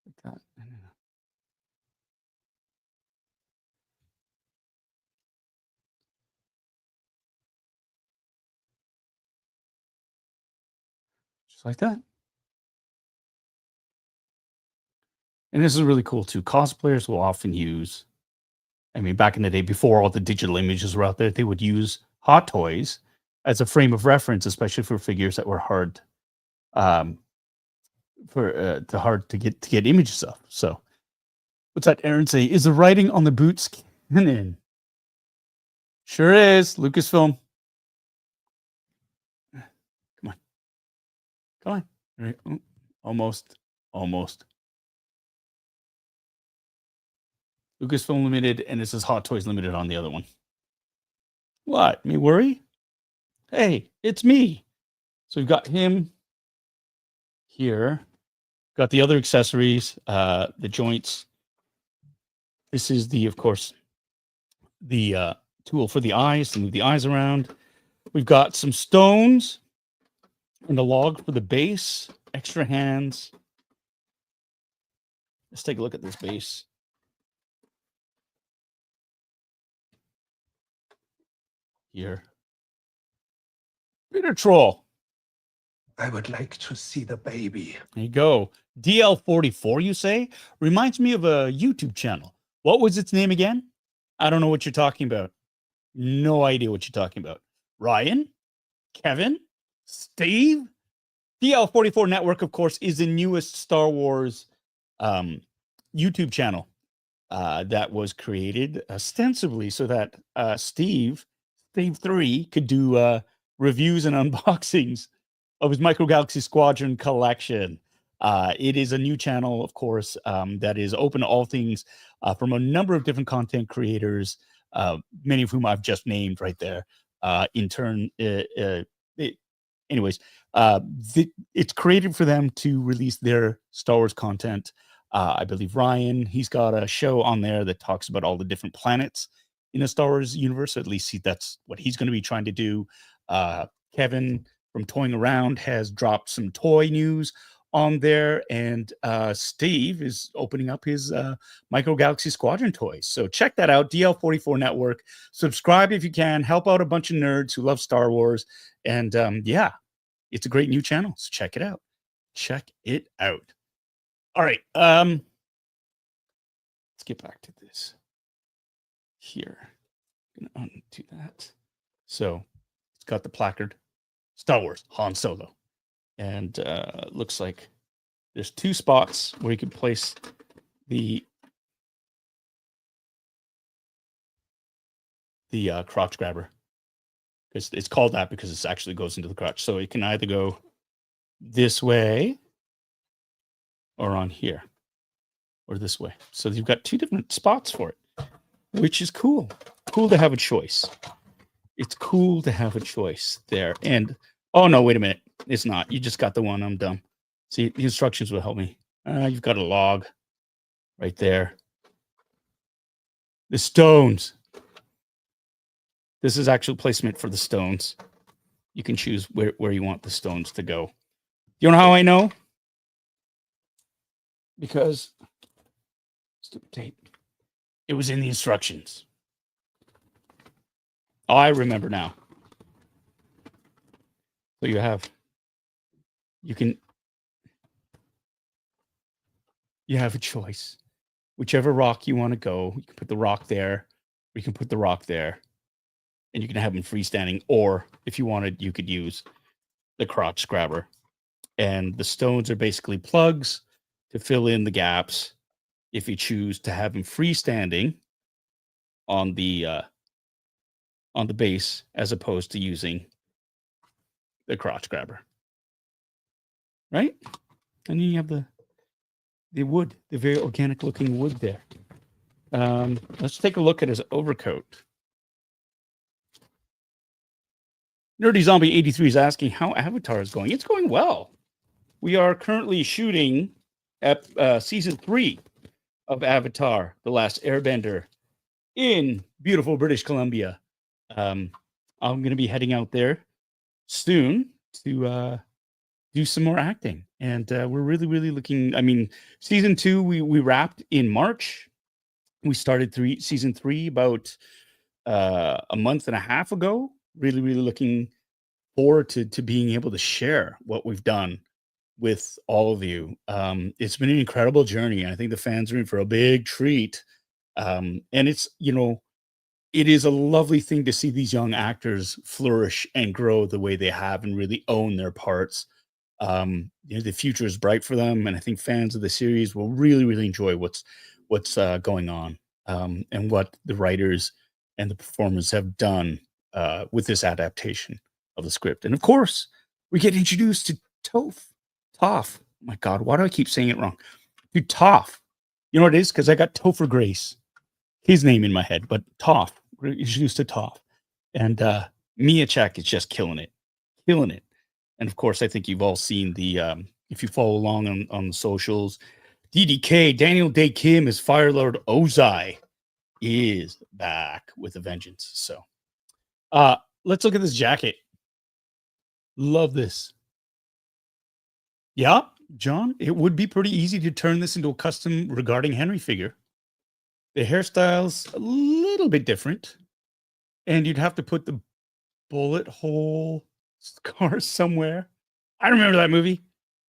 Like that. Just like that. And this is really cool too. Cosplayers will often use, back in the day, before all the digital images were out there, they would use Hot Toys as a frame of reference, especially for figures that were hard to get images of. So what's that Aaron say? Is the writing on the boots canon? Sure is. Lucasfilm. Come on. All right. Almost. Lucasfilm Limited, and this is Hot Toys Limited on the other one. What? Me worry? Hey, it's me. So we've got him here. Got the other accessories, the joints. This is of course, the tool for the eyes, to move the eyes around. We've got some stones and a log for the base, extra hands. Let's take a look at this base. Here. Bitter Troll. I would like to see the baby. There you go. DL-44, you say? Reminds me of a YouTube channel. What was its name again? I don't know what you're talking about. No idea what you're talking about. Ryan? Kevin? Steve? DL-44 Network, of course, is the newest Star Wars YouTube channel that was created ostensibly so that Steve Dave 3 could do reviews and unboxings of his Micro Galaxy Squadron collection. It is a new channel, of course, that is open to all things from a number of different content creators, many of whom I've just named right there. It's created for them to release their Star Wars content. I believe Ryan, he's got a show on there that talks about all the different planets in the Star Wars universe. At least that's what he's going to be trying to do. Kevin from Toying Around has dropped some toy news on there, and Steve is opening up his Micro Galaxy Squadron toys. So check that out, DL44 Network. Subscribe if you can. Help out a bunch of nerds who love Star Wars. And yeah, it's a great new channel. So check it out. Check it out. All right. Let's get back to this here. I'm going to undo that. So it's got the placard, Star Wars, Han Solo. And looks like there's 2 spots where you can place the crotch grabber. It's called that because it actually goes into the crotch. So it can either go this way or on here or this way. So you've got 2 different spots for it, which is cool. Cool to have a choice. It's cool to have a choice there. And oh no, wait a minute. It's not. You just got the one. I'm dumb. See, the instructions will help me. You've got a log right there. The stones. This is actual placement for the stones. You can choose where you want the stones to go. You know how I know? Because stupid tape. It was in the instructions. Oh, I remember now. So you have a choice. Whichever rock you want to go, you can put the rock there, or you can put the rock there, and you can have them freestanding. Or if you wanted, you could use the crotch grabber. And the stones are basically plugs to fill in the gaps if you choose to have them freestanding on the base as opposed to using the crotch grabber. Right? And then you have the wood, the very organic looking wood there. Let's take a look at his overcoat. Nerdy Zombie 83 is asking how Avatar is going. It's going well. We are currently shooting at season 3 of Avatar, The Last Airbender in beautiful British Columbia. I'm going to be heading out there soon to do some more acting. And we're really, really looking. I mean, season 2, we wrapped in March. We started season 3 about a month and a half ago. Really, really looking forward to being able to share what we've done with all of you. It's been an incredible journey. I think the fans are in for a big treat. And it's, it is a lovely thing to see these young actors flourish and grow the way they have and really own their parts. The future is bright for them, and I think fans of the series will really, really enjoy what's going on, and what the writers and the performers have done with this adaptation of the script. And of course, we get introduced to Toph. Oh my God, why do I keep saying it wrong? To Toph. You know what it is? Because I got Topher Grace, his name in my head, but Toph. We're introduced to Toph. And Mia Chak is just killing it. And of course, I think you've all seen the, if you follow along on the socials, DDK, Daniel Day Kim as Firelord Ozai is back with a vengeance. So let's look at this jacket. Love this. Yeah, John, it would be pretty easy to turn this into a custom regarding Henry figure. The hairstyle's a little bit different, and you'd have to put the bullet hole scar somewhere. I remember that movie,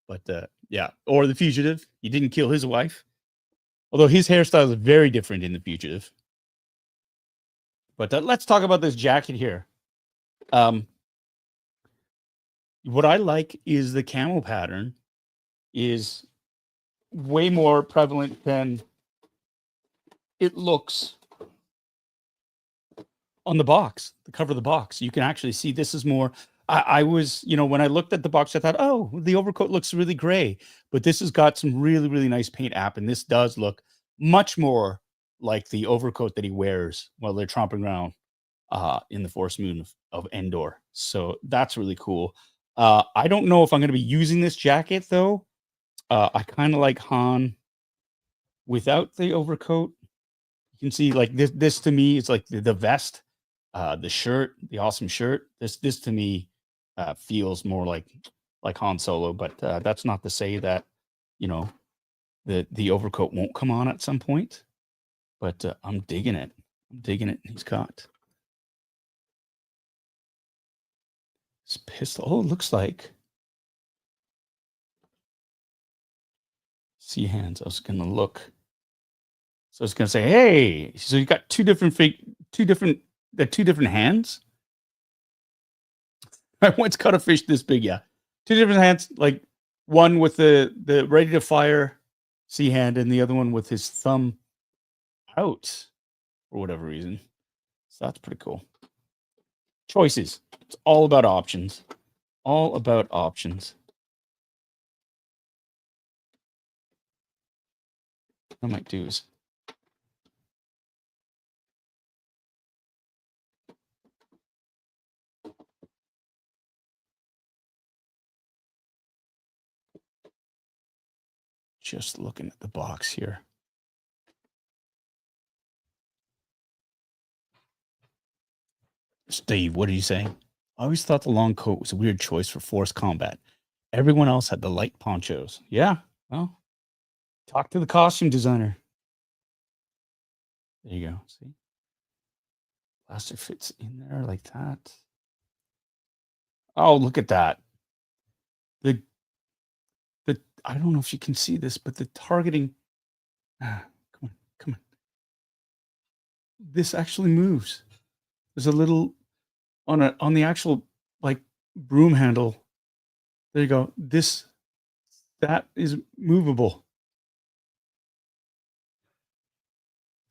but yeah, or The Fugitive. He didn't kill his wife, although his hairstyle is very different in The Fugitive. But let's talk about this jacket here. What I like is the camo pattern is way more prevalent than it looks on the box, the cover of the box. You can actually see this is more. I was, when I looked at the box, I thought, oh, the overcoat looks really gray, but this has got some really, really nice paint app, and this does look much more like the overcoat that he wears while they're tromping around in the Forest Moon of Endor. So that's really cool. I don't know if I'm going to be using this jacket though. I kind of like Han without the overcoat. You can see like this to me, it's like the vest, the shirt, the awesome shirt. This to me feels more like Han Solo, but that's not to say that the overcoat won't come on at some point. But I'm digging it. He's got this pistol. Oh, it looks like see hands. I was gonna look. So I was gonna say, hey, so you got two different hands. I once caught a fish this big, yeah. Two different hands, like one with the ready to fire sea hand, and the other one with his thumb out for whatever reason. So that's pretty cool. Choices. It's all about options. All about options. What I might do is just looking at the box here. Steve, what are you saying? I always thought the long coat was a weird choice for force combat. Everyone else had the light ponchos. Yeah, well, talk to the costume designer. There you go. See? Blaster fits in there like that. Oh, look at that. The I don't know if you can see this, but the targeting. Come on. This actually moves. There's a little on the actual like broom handle. There you go. That is movable.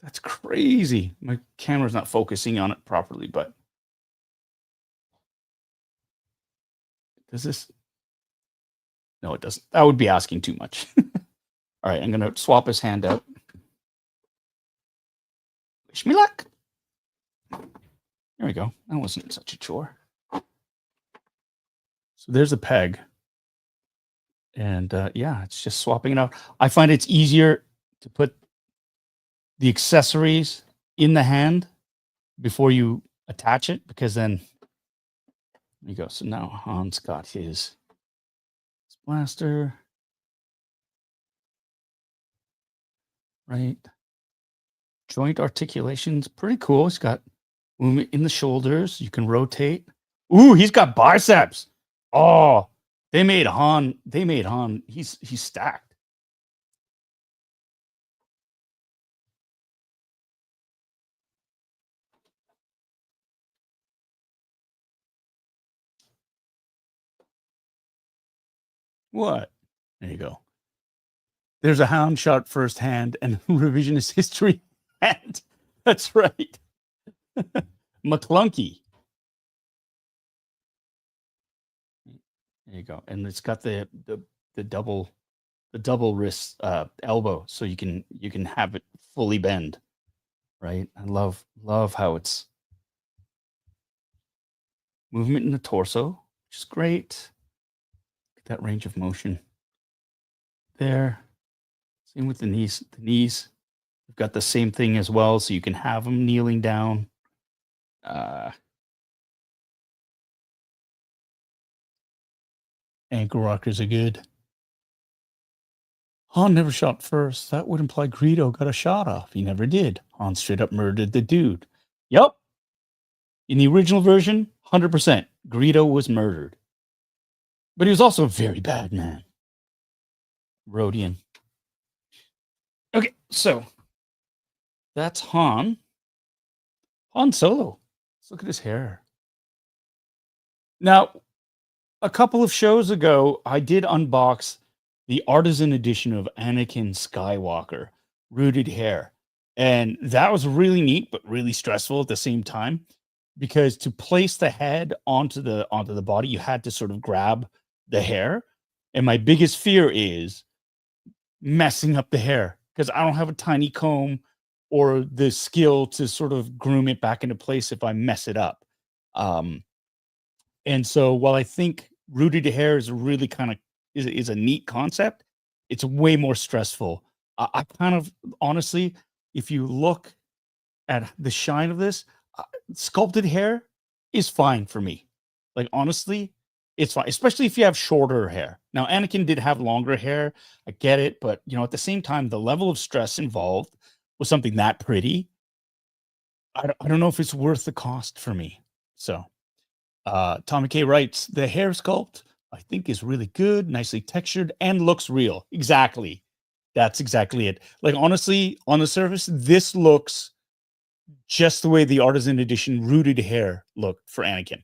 That's crazy. My camera's not focusing on it properly, but does this? No, it doesn't. That would be asking too much. All right, I'm going to swap his hand out. Wish me luck. There we go. That wasn't such a chore. So there's a peg. And yeah, it's just swapping it out. I find it's easier to put the accessories in the hand before you attach it, because then there you go. So now Han's got his blaster. Right. Joint articulation's pretty cool. He's got movement in the shoulders. You can rotate. Ooh, he's got biceps. Oh, they made Han. He's stacked. What? There you go. There's a hound shot firsthand and revisionist history hand. That's right. McClunky. There you go. And it's got the double wrist elbow, so you can have it fully bend. Right? I love how it's movement in the torso, which is great. Get that range of motion there. Same with the knees. The knees, we've got the same thing as well, so you can have them kneeling down. Ankle rockers are good. Han never shot first. That would imply Greedo got a shot off. He never did. Han straight up murdered the dude. Yup. In the original version, 100%, Greedo was murdered. But he was also a very bad man. Rodian. Okay, so that's Han. Han Solo. Let's look at his hair. Now, a couple of shows ago, I did unbox the artisan edition of Anakin Skywalker, rooted hair. And that was really neat, but really stressful at the same time. because to place the head onto the body, you had to sort of grab the hair. And my biggest fear is messing up the hair because I don't have a tiny comb or the skill to sort of groom it back into place if I mess it up. And so while I think rooted hair is really kind of is a neat concept, it's way more stressful. I kind of honestly, if you look at the shine of this, sculpted hair is fine for me. Like honestly, it's fine, especially if you have shorter hair. Now, Anakin did have longer hair. I get it, but you know, at the same time, the level of stress involved with something that pretty, I don't know if it's worth the cost for me. So, Tommy K writes, the hair sculpt I think is really good, nicely textured, and looks real. Exactly. That's exactly it. Like honestly, on the surface, this looks just the way the Artisan Edition rooted hair looked for Anakin.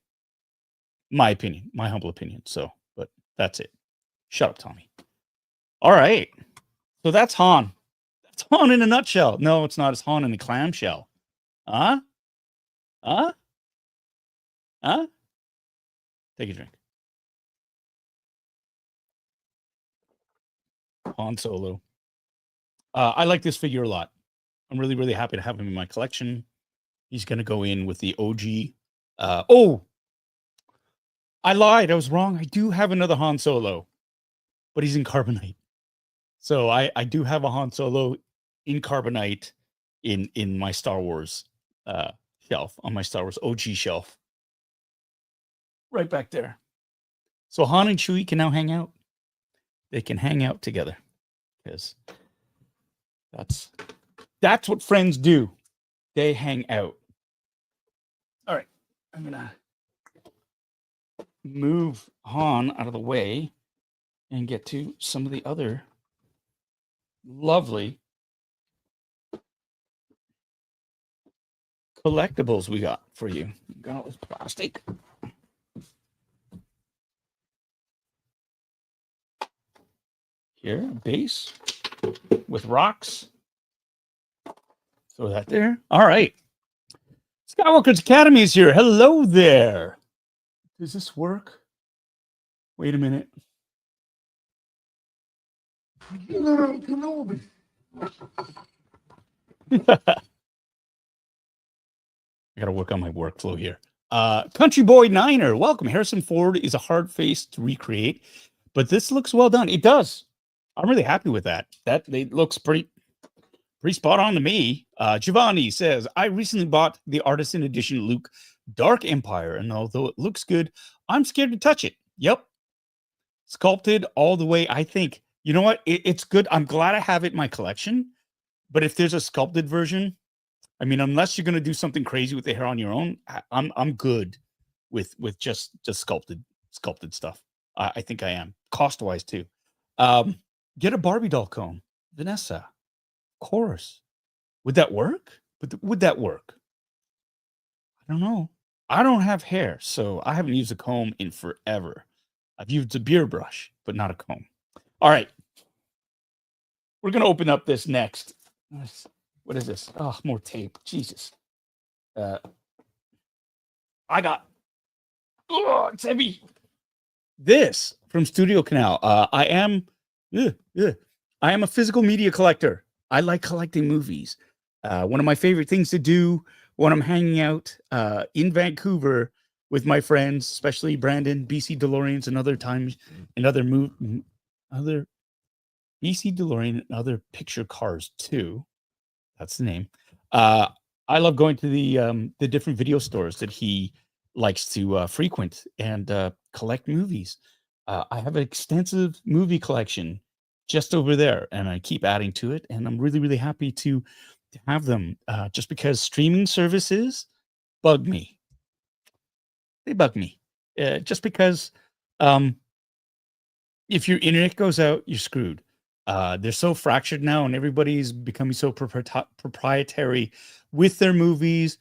My opinion, my humble opinion. So, but that's it. Shut up, Tommy. All right. So that's Han. That's Han in a nutshell. No, it's not. It's Han in a clamshell. Huh? Huh? Huh? Take a drink. Han Solo. I like this figure a lot. I'm really, really happy to have him in my collection. He's going to go in with the OG. Oh, I lied. I was wrong. I do have another Han Solo, but he's in carbonite. So I do have a Han Solo in carbonite in my Star Wars shelf, on my Star Wars OG shelf. Right back there. So Han and Chewie can now hang out. They can hang out together because that's what friends do. They hang out. All right. I'm going to move Han out of the way and get to some of the other lovely collectibles we got for you. Got all this plastic. Here, a base with rocks. Throw that there. All right. Skywalker's Academy is here. Hello there. Does this work? Wait a minute. I gotta work on my workflow here. Country Boy Niner, welcome. Harrison Ford is a hard face to recreate, but this looks well done. It does. I'm really happy with that. It looks pretty spot on to me. Giovanni says, I recently bought the Artisan Edition Luke Dark Empire, and although it looks good, I'm scared to touch it. Yep. Sculpted all the way. I think, you know what? It's good. I'm glad I have it in my collection, but if there's a sculpted version, I mean, unless you're going to do something crazy with the hair on your own, I'm good with just sculpted stuff. I think I am, cost-wise too. Get a Barbie doll comb, Vinessa. Of course. Would that work? Would that work? I don't know. I don't have hair, so I haven't used a comb in forever. I've used a beard brush, but not a comb. All right. We're going to open up this next. What is this? Oh, more tape. Jesus. I got... Oh, it's heavy. This from Studio Canal. I am a physical media collector. I like collecting movies. One of my favorite things to do when I'm hanging out in Vancouver with my friends, especially Brandon, BC DeLoreans, and other times, and other BC DeLorean and other picture cars too. That's the name. I love going to the different video stores that he likes to frequent and collect movies. I have an extensive movie collection just over there, and I keep adding to it, and I'm really, really happy to have them just because streaming services bug me. They bug me. Just because if your internet goes out, you're screwed. They're so fractured now, and everybody's becoming so proprietary with their movies.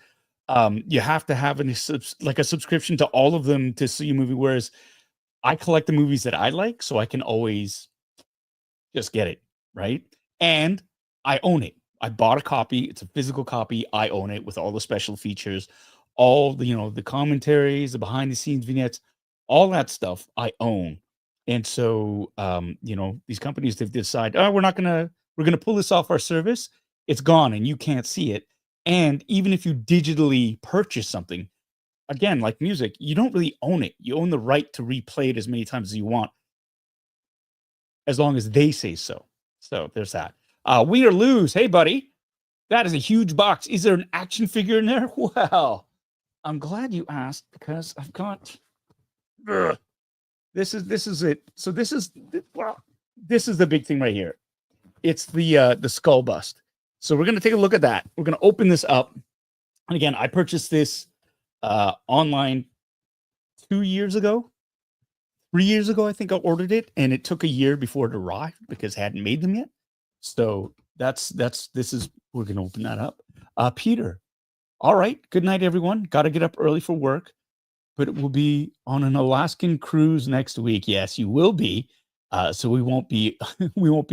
You have to have a subscription to all of them to see a movie, whereas I collect the movies that I like, so I can always just get it, right? And I own it. I bought a copy. It's a physical copy. I own it with all the special features, all the, the commentaries, the behind the scenes vignettes, all that stuff I own. And so, these companies, they've decided, oh, we're going to pull this off our service. It's gone and you can't see it. And even if you digitally purchase something, again, like music, you don't really own it. You own the right to replay it as many times as you want, as long as they say so. So there's that. Win or lose. Hey, buddy, that is a huge box. Is there an action figure in there? Well, I'm glad you asked because I've got. This is it. So this is the big thing right here. It's the skull bust. So we're gonna take a look at that. We're gonna open this up. And again, I purchased this online 2 years ago. 3 years ago, I think I ordered it, and it took a year before it arrived because I hadn't made them yet. So we're gonna open that up. Peter, all right. Good night, everyone. Got to get up early for work, but it will be on an Alaskan cruise next week. Yes, you will be. So we won't be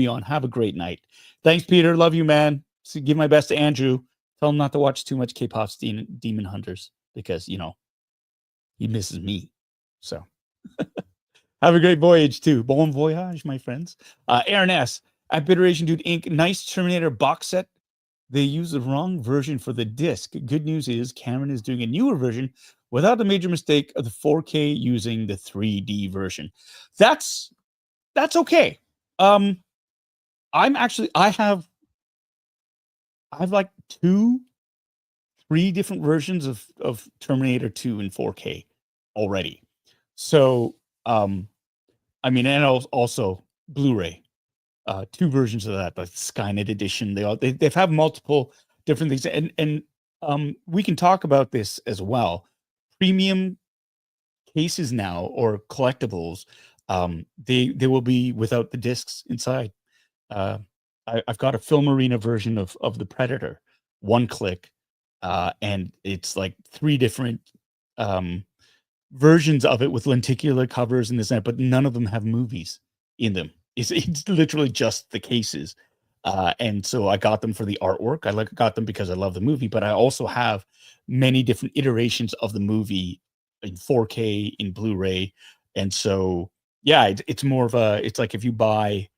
on. Have a great night. Thanks, Peter. Love you, man. So give my best to Andrew. Tell him not to watch too much K-pop Demon Hunters because he misses me. So. Have a great voyage, too. Bon voyage, my friends. Aaron S. At Bitter Asian Dude Inc. Nice Terminator box set. They used the wrong version for the disc. Good news is Cameron is doing a newer version without the major mistake of the 4K using the 3D version. That's okay. I have like 3 different versions of Terminator 2 in 4K already. So, and also Blu-ray, 2 versions of that, the Skynet edition. They've have multiple different things, and we can talk about this as well. Premium cases now or collectibles, they will be without the discs inside. I've got a Film Arena version of the Predator, 1-click, and it's like 3 different versions of it with lenticular covers and this and that, but none of them have movies in them. It's literally just the cases. And so I got them for the artwork. I got them because I love the movie, but I also have many different iterations of the movie in 4K, in Blu-ray. And so, yeah, it's more of it's like if you buy,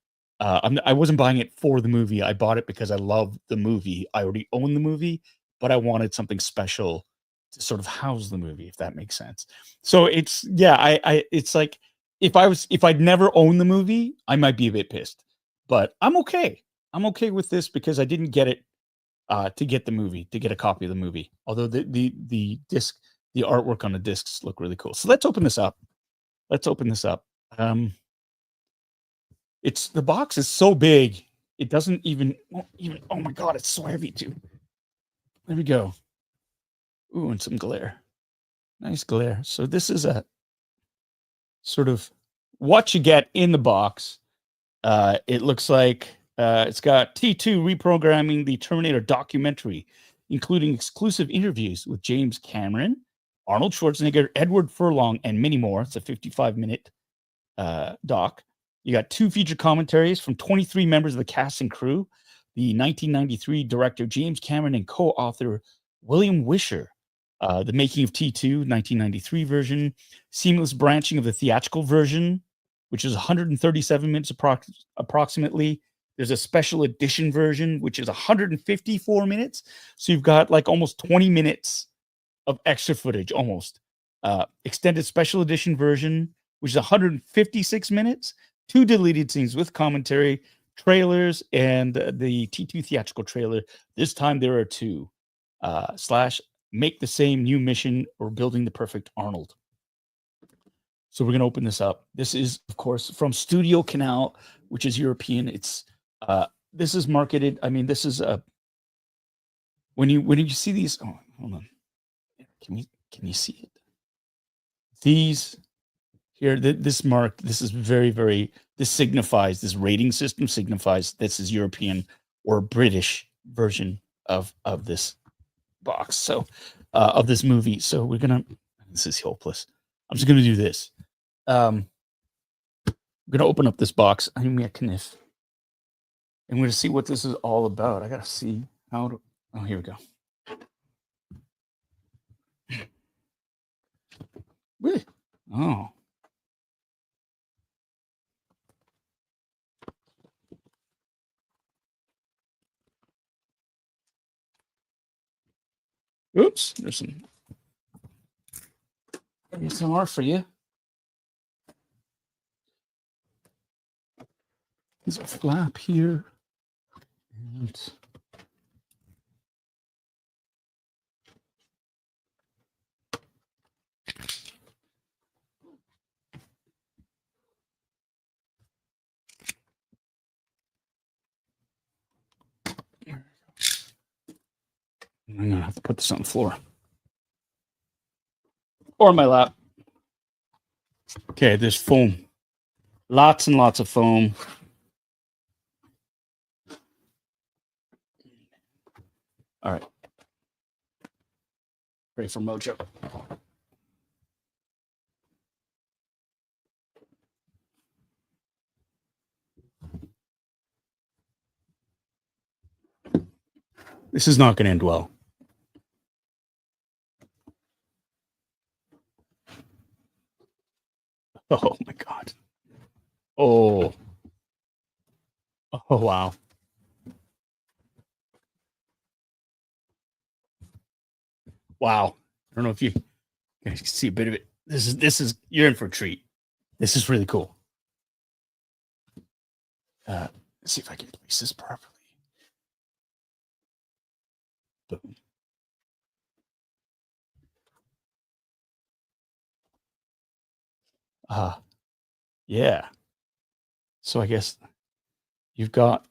I wasn't buying it for the movie. I bought it because I love the movie. I already own the movie, but I wanted something special to sort of house the movie, if that makes sense. So it's like if I'd never owned the movie, I might be a bit pissed, but I'm okay. I'm okay with this because I didn't get it to get the movie, to get a copy of the movie. Although the disc, the artwork on the discs look really cool. So let's open this up. The box is so big, it doesn't even. Oh my god, it's so heavy too. There we go. Ooh, and some glare. Nice glare. So this is a sort of what you get in the box. It looks like it's got T2 reprogramming the Terminator documentary, including exclusive interviews with James Cameron, Arnold Schwarzenegger, Edward Furlong, and many more. It's a 55-minute doc. You got 2 feature commentaries from 23 members of the cast and crew, the 1993 director James Cameron and co-author William Wisher. The making of T2, 1993 version, seamless branching of the theatrical version, which is 137 minutes approximately. There's a special edition version, which is 154 minutes. So you've got like almost 20 minutes of extra footage, almost. Extended special edition version, which is 156 minutes, 2 deleted scenes with commentary, trailers, and the T2 theatrical trailer. This time there are 2. / make the same new mission or building the perfect Arnold. So we're going to open this up. This is, of course, from Studio Canal, which is European. It's this is marketed. I mean, this is when you see these. Oh, hold on. Can you see it? These here, this mark. This is very, very. This signifies, this rating system signifies this is European or British version of this box. So of this movie. So this is hopeless. I'm just gonna do this. I'm gonna open up this box. I'm gonna see what this is all about. I gotta see how to. Oh, here we go. Oh. Oops, there's some ASMR for you. There's a flap here. And I'm going to have to put this on the floor. Or my lap. Okay, there's foam. Lots and lots of foam. All right. Ready for Mojo. This is not going to end well. Oh my God. Oh. Oh, wow. Wow. I don't know if you guys can see a bit of it. This is you're in for a treat. This is really cool. Let's see if I can place this properly. Boom. Yeah. So I guess you've got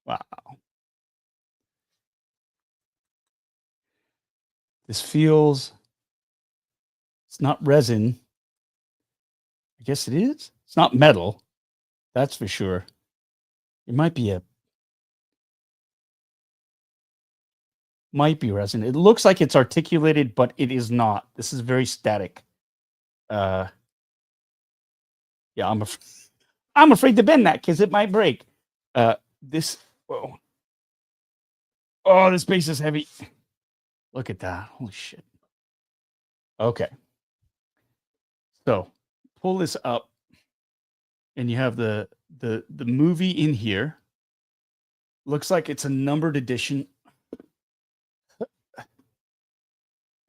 wow. This feels it's not resin. I guess it is. It's not metal. That's for sure. It might be resin. It looks like it's articulated, but it is not. This is very static. Yeah, I'm afraid to bend that because it might break. This whoa. Oh, this base is heavy. Look at that. Holy shit. Okay. So pull this up and you have the movie in here. Looks like it's a numbered edition.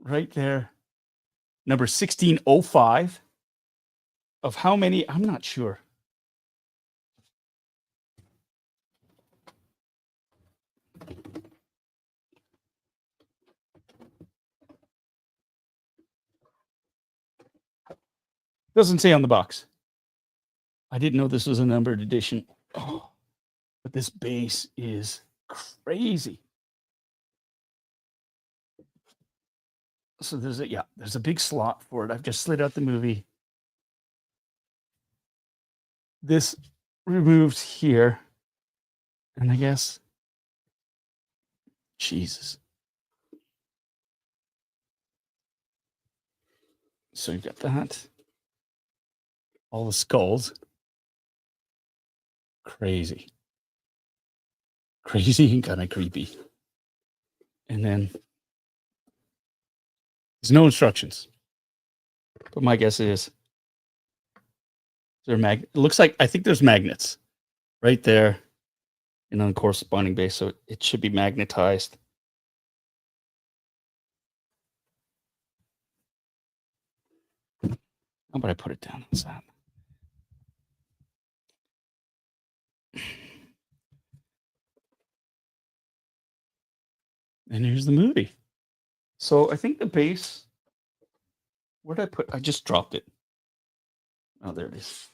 Right there. Number 1605. Of how many? I'm not sure. Doesn't say on the box. I didn't know this was a numbered edition. Oh, but this base is crazy. So there's a big slot for it. I've just slid out the movie. This removes here. And I guess Jesus. So you've got that. All the skulls. Crazy. Crazy and kind of creepy. And then there's no instructions. But my guess is it looks like I think there's magnets right there and on the corresponding base. So it should be magnetized. How about I put it down on that? And here's the movie. So I think the base, where did I put? I just dropped it. Oh, there it is.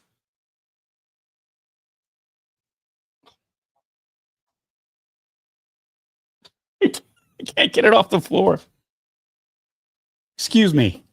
I can't get it off the floor. Excuse me.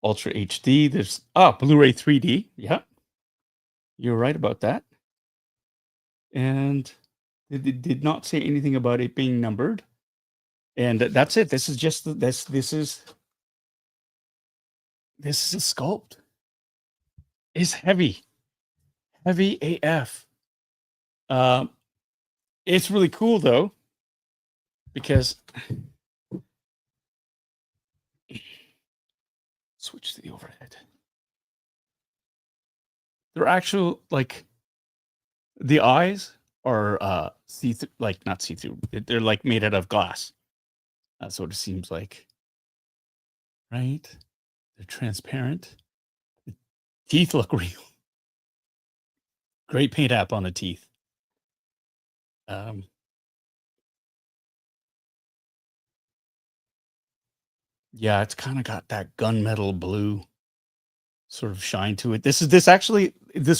Ultra HD. There's Blu-ray 3D. Yeah. You're right about that. And It did not say anything about it being numbered. And that's it. This is just this is a sculpt. It's heavy. Heavy AF. It's really cool though, because switch to the overhead. They're actual, like, the eyes are see-through, like not see-through. They're like made out of glass. That's what it seems like. Right? They're transparent. The teeth look real. Great paint app on the teeth. Yeah, it's kind of got that gunmetal blue sort of shine to it. This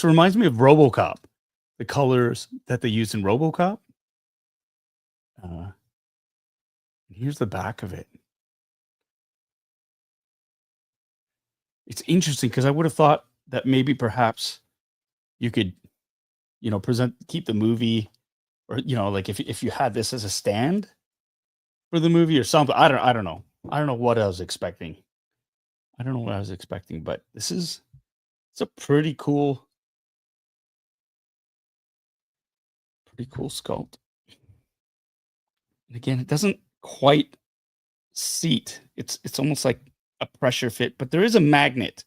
reminds me of RoboCop, the colors that they use in RoboCop. Here's the back of it. It's interesting because I would have thought that maybe perhaps you could, keep the movie, or like if you had this as a stand for the movie or something. I don't know. I don't know what I was expecting. But it's a pretty cool sculpt. And again, it doesn't quite seat. It's almost like a pressure fit, but there is a magnet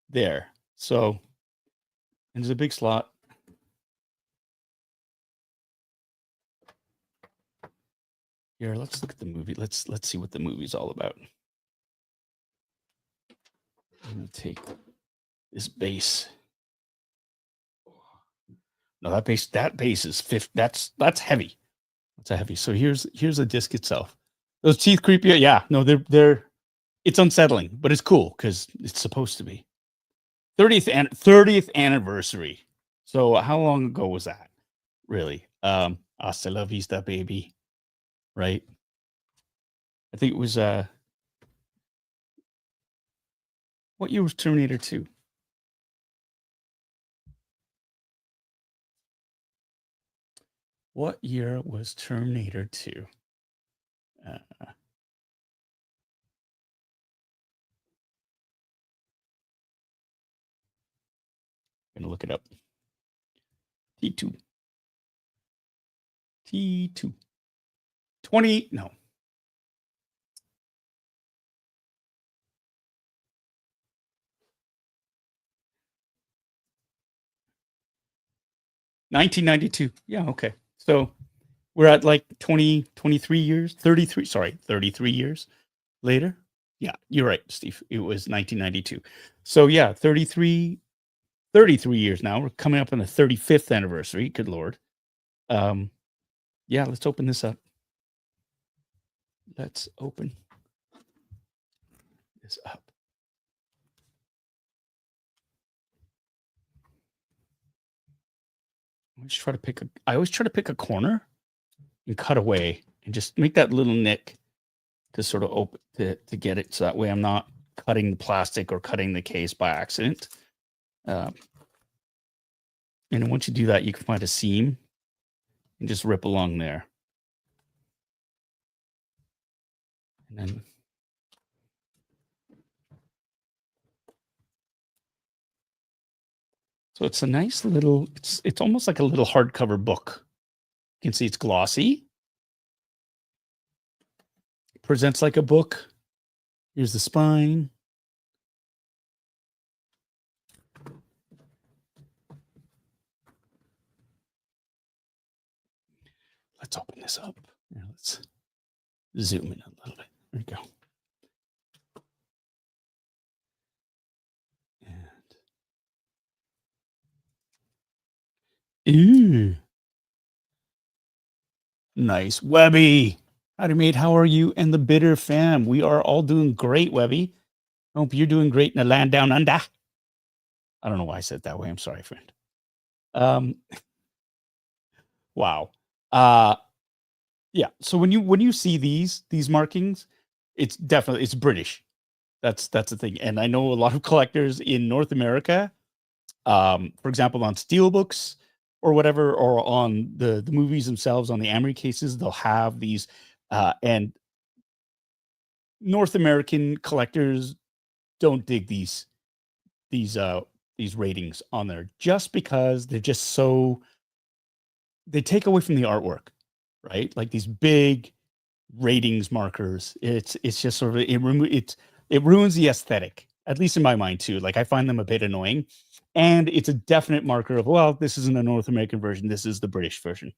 there. So, and there's a big slot. Here, let's look at the movie. Let's see what the movie's all about. I'm gonna take this base. No, that base is 50. That's heavy. That's a heavy. So here's the disc itself. Those teeth creepy. Yeah, no, they're it's unsettling, but it's cool because it's supposed to be. 30th anniversary. So how long ago was that? Really? Hasta la vista, baby. Right? I think it was what year was Terminator 2? What year was Terminator 2? I'm gonna look it up. T2. 20, no. $1992. Yeah, okay. So we're at like 23 years, 33 years later. Yeah, you're right, Steve. It was 1992. So yeah, 33 years now. We're coming up on the 35th anniversary. Good Lord. Yeah, let's open this up. Let's open this up. I always try to pick a corner and cut away and just make that little nick to sort of open to get it. So that way I'm not cutting the plastic or cutting the case by accident. And then once you do that, you can find a seam and just rip along there. And then so it's a nice little, it's almost like a little hardcover book. You can see it's glossy. It presents like a book. Here's the spine. Let's open this up. Here, let's zoom in a little bit. There we go. Ooh. Nice. Webby. Howdy, mate. How are you and the Bitter fam? We are all doing great, Webby. Hope you're doing great in the land down under. I don't know why I said it that way. I'm sorry, friend. Wow. Yeah. So when you see these markings, it's British. That's the thing. And I know a lot of collectors in North America, for example, on Steelbooks, or whatever, or on the movies themselves, on the Amory cases, they'll have these, and North American collectors don't dig these ratings on there, just because they're just so, they take away from the artwork, right? Like these big ratings markers. It's just sort of, it ruins the aesthetic, at least in my mind too. Like I find them a bit annoying, and it's a definite marker of, well, this isn't a North American version. This is the British version.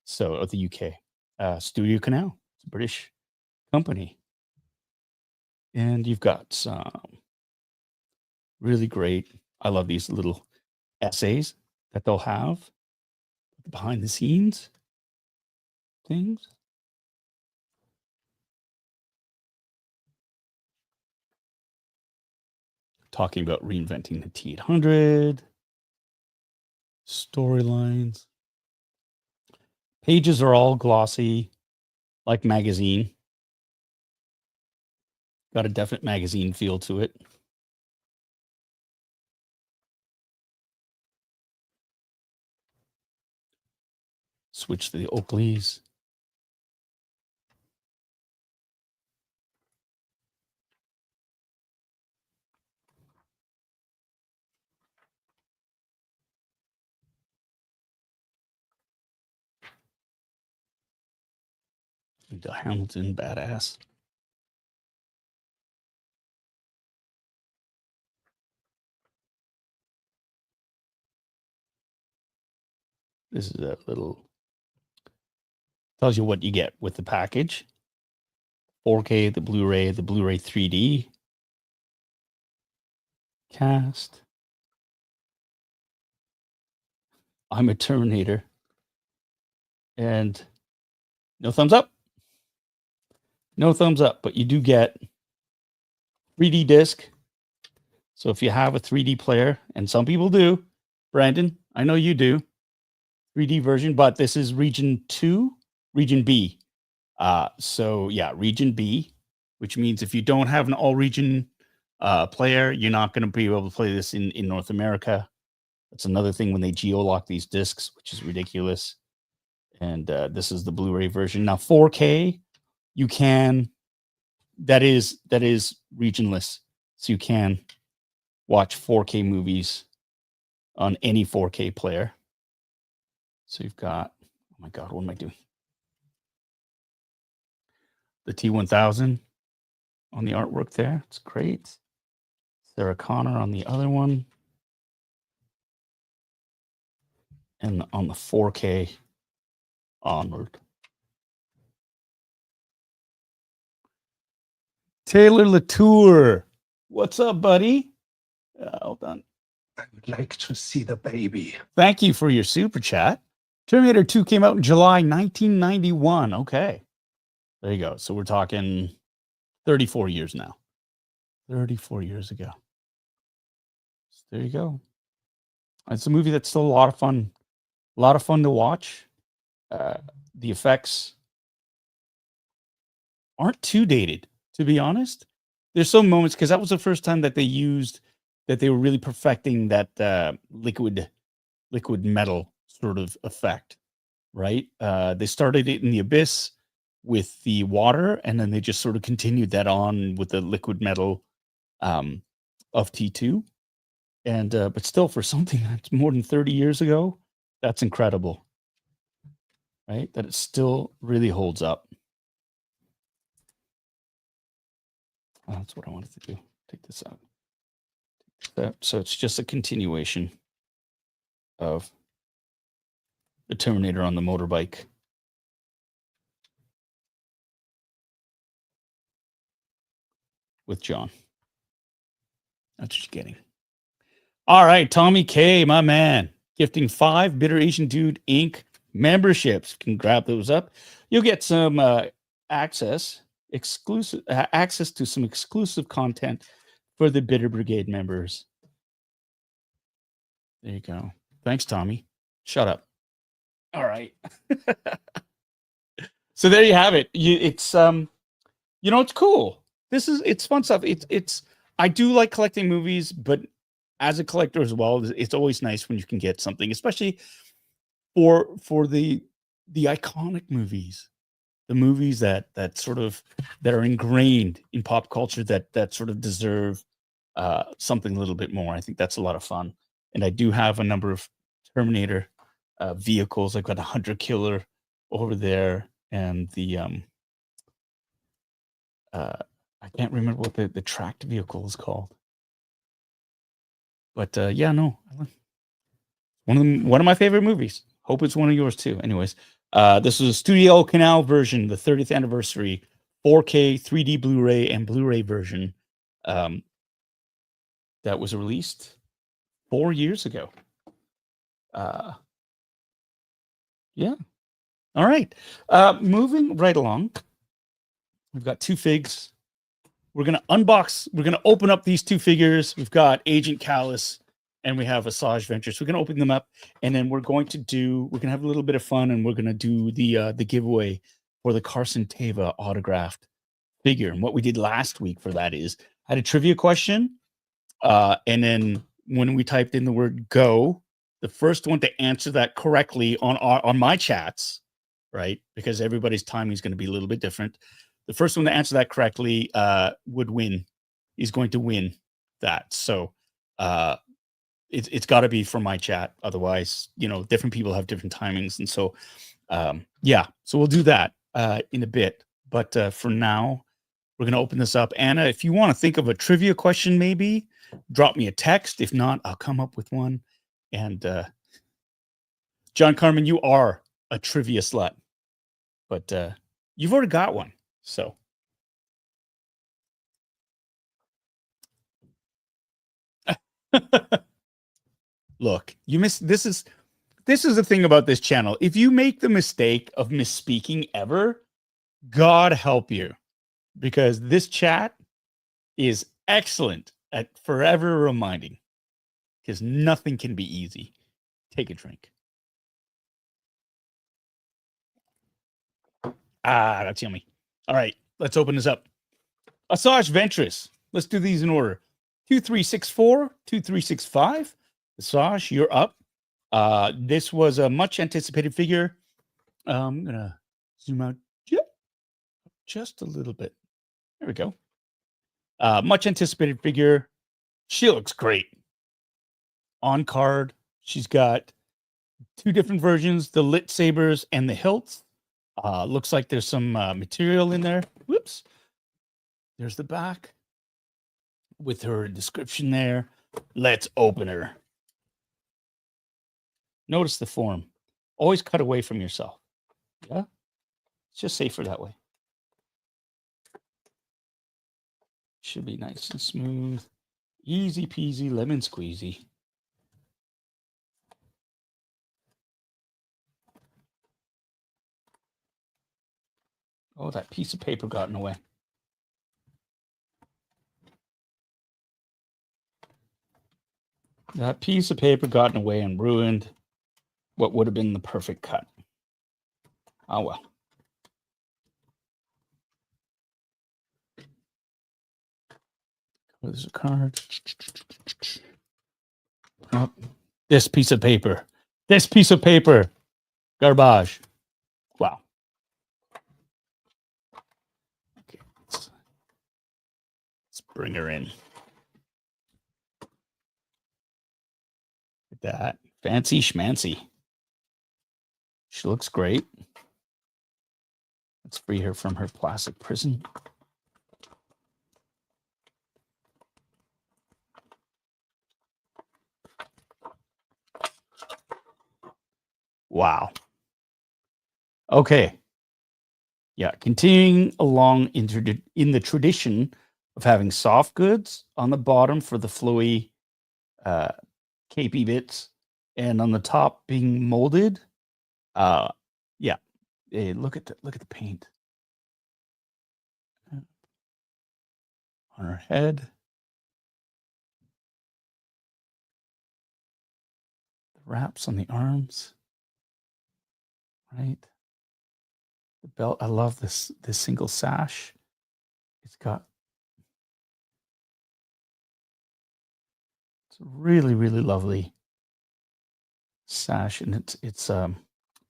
So of the UK, Studio Canal, it's a British company. And you've got some really great, I love these little essays that they'll have, behind the scenes things. Talking about reinventing the T800, storylines. Pages are all glossy, like magazine. Got a definite magazine feel to it. Switch to the Oakleys. The Hamilton badass. This is a little, tells you what you get with the package. 4K, the Blu-ray 3D. Cast. I'm a Terminator. And no thumbs up. No thumbs up, but you do get 3D disc. So if you have a 3D player, and some people do, Brandon, I know you do, 3D version, but this is region 2, region B. So yeah, region B, which means if you don't have an all region player, you're not going to be able to play this in North America. That's another thing when they geo-lock these discs, which is ridiculous. And this is the Blu-ray version. Now 4K, you can, that is regionless. So you can watch 4K movies on any 4K player. So you've got, oh my God, what am I doing? The T1000 on the artwork there. It's great. Sarah Connor on the other one. And on the 4K onward. Taylor Latour. What's up, buddy? Hold on. I would like to see the baby. Thank you for your super chat. Terminator 2 came out in July 1991. Okay. There you go. So we're talking 34 years now. 34 years ago. So there you go. It's a movie that's still a lot of fun. A lot of fun to watch. The effects aren't too dated, to be honest. There's some moments, because that was the first time that they were really perfecting that liquid metal sort of effect, right? They started it in The Abyss with the water, and then they just sort of continued that on with the liquid metal of T2. And but still, for something that's more than 30 years ago, that's incredible, right? That it still really holds up. Oh, that's what I wanted to do. Take this out. So it's just a continuation of the Terminator on the motorbike. With John. That's what you're getting. All right, Tommy K, my man, gifting 5 Bitter Asian Dude Inc. memberships. You can grab those up. You'll get some access to some exclusive content for the Bitter Brigade members. There you go. Thanks, Tommy. Shut up. All right. So there you have it. It's it's cool. It's fun stuff. I do like collecting movies, but as a collector as well, it's always nice when you can get something, especially for the iconic movies, the movies that sort of that are ingrained in pop culture that sort of deserve something a little bit more. I think that's a lot of fun. And I do have a number of Terminator vehicles. I've got a Hunter Killer over there, and the I can't remember what the tracked vehicle is called. But yeah, no, one of my favorite movies. Hope it's one of yours too. Anyways, this was a Studio Canal version, the 30th anniversary 4K 3D Blu-ray and Blu-ray version that was released 4 years ago. Yeah. All right. Moving right along. We've got two figs. We're going to unbox. We're going to open up these two figures. We've got Agent Kallus and we have Asajj Ventress. We're going to open them up, and then we're going to have a little bit of fun, and we're going to do the giveaway for the Carson Teva autographed figure. And what we did last week for that is I had a trivia question, and then when we typed in the word "go," the first one to answer that correctly on my chats, right? Because everybody's timing is going to be a little bit different. The first one to answer that correctly would win. Is going to win that. So it's got to be from my chat. Otherwise, different people have different timings, and so yeah. So we'll do that in a bit. But for now, we're going to open this up. Anna, if you want to think of a trivia question, maybe drop me a text. If not, I'll come up with one. And John Carmen, you are a trivia slut, but you've already got one. So look, you miss this is the thing about this channel. If you make the mistake of misspeaking ever, God help you, because this chat is excellent at forever reminding, because nothing can be easy. Take a drink. Ah, that's yummy. All right, let's open this up. Asajj Ventress. Let's do these in order. 2364, 2365. Asajj, you're up. This was a much anticipated figure. I'm gonna zoom out just a little bit. There we go. Much anticipated figure. She looks great. On card, she's got two different versions, the lit sabers and the hilts. Looks like there's some material in there. Whoops. There's the back with her description there. Let's open her. Notice the form. Always cut away from yourself. Yeah? It's just safer that way. Should be nice and smooth. Easy peasy, lemon squeezy. Oh, that piece of paper got in the way. That piece of paper got in the way and ruined what would have been the perfect cut. Oh, well. There's a card. Oh, this piece of paper. This piece of paper. Garbage. Wow. Okay. Let's bring her in. Look at that. Fancy schmancy. She looks great. Let's free her from her plastic prison. Wow. Okay. Yeah, continuing along in the tradition of having soft goods on the bottom for the flowy capey bits, and on the top being molded. Yeah. Hey, look at the paint on her head. The wraps on the arms. Right. The belt. I love this single sash. It's really, really lovely sash, and it's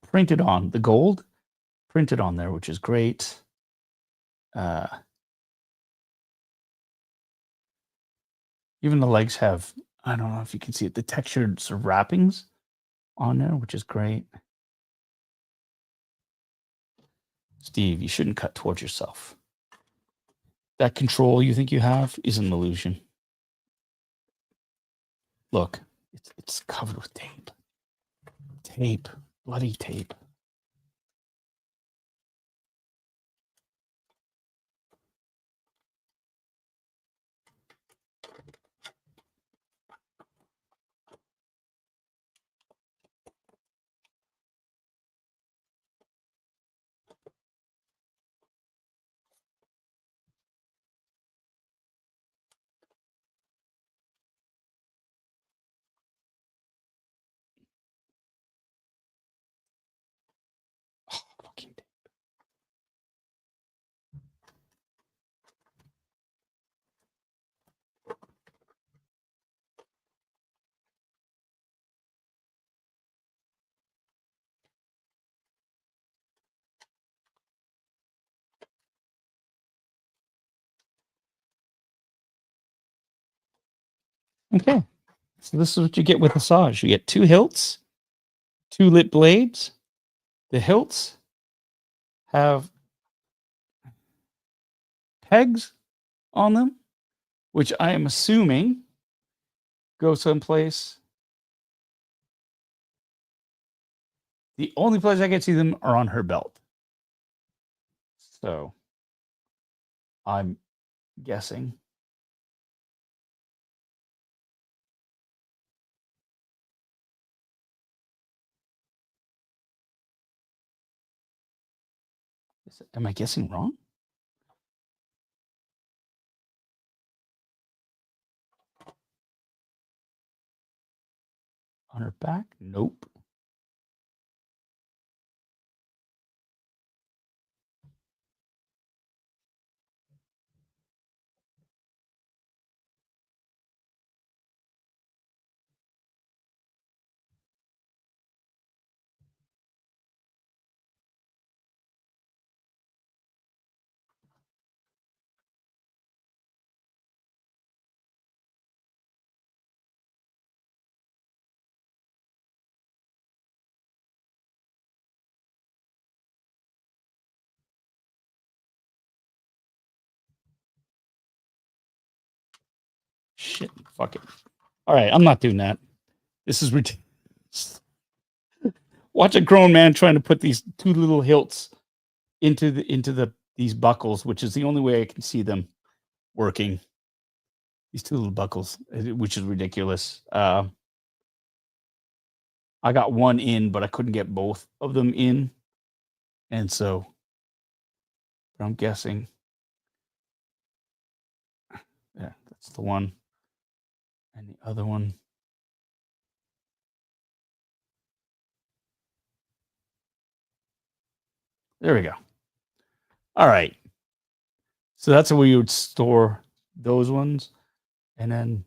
printed on the gold, printed on there, which is great. Even the legs have, I don't know if you can see it, the textured sort of wrappings on there, which is great. Steve, you shouldn't cut towards yourself. That control you think you have is an illusion. Look, it's covered with tape. Tape. Bloody tape. Oh, fucking tape. Okay. So this is what you get with Asajj. You get 2 hilts, 2 lit blades. The hilts have pegs on them, which I am assuming go someplace. The only place I can see them are on her belt. So I'm guessing. Am I guessing wrong? On her back? Nope. Shit. Fuck it. All right. I'm not doing that. This is ridiculous. Watch a grown man trying to put these 2 little hilts into these buckles, which is the only way I can see them working. These 2 little buckles, which is ridiculous. I got one in, but I couldn't get both of them in. And so I'm guessing. Yeah, that's the one. And the other one. There we go. All right. So that's how we would store those ones. And then,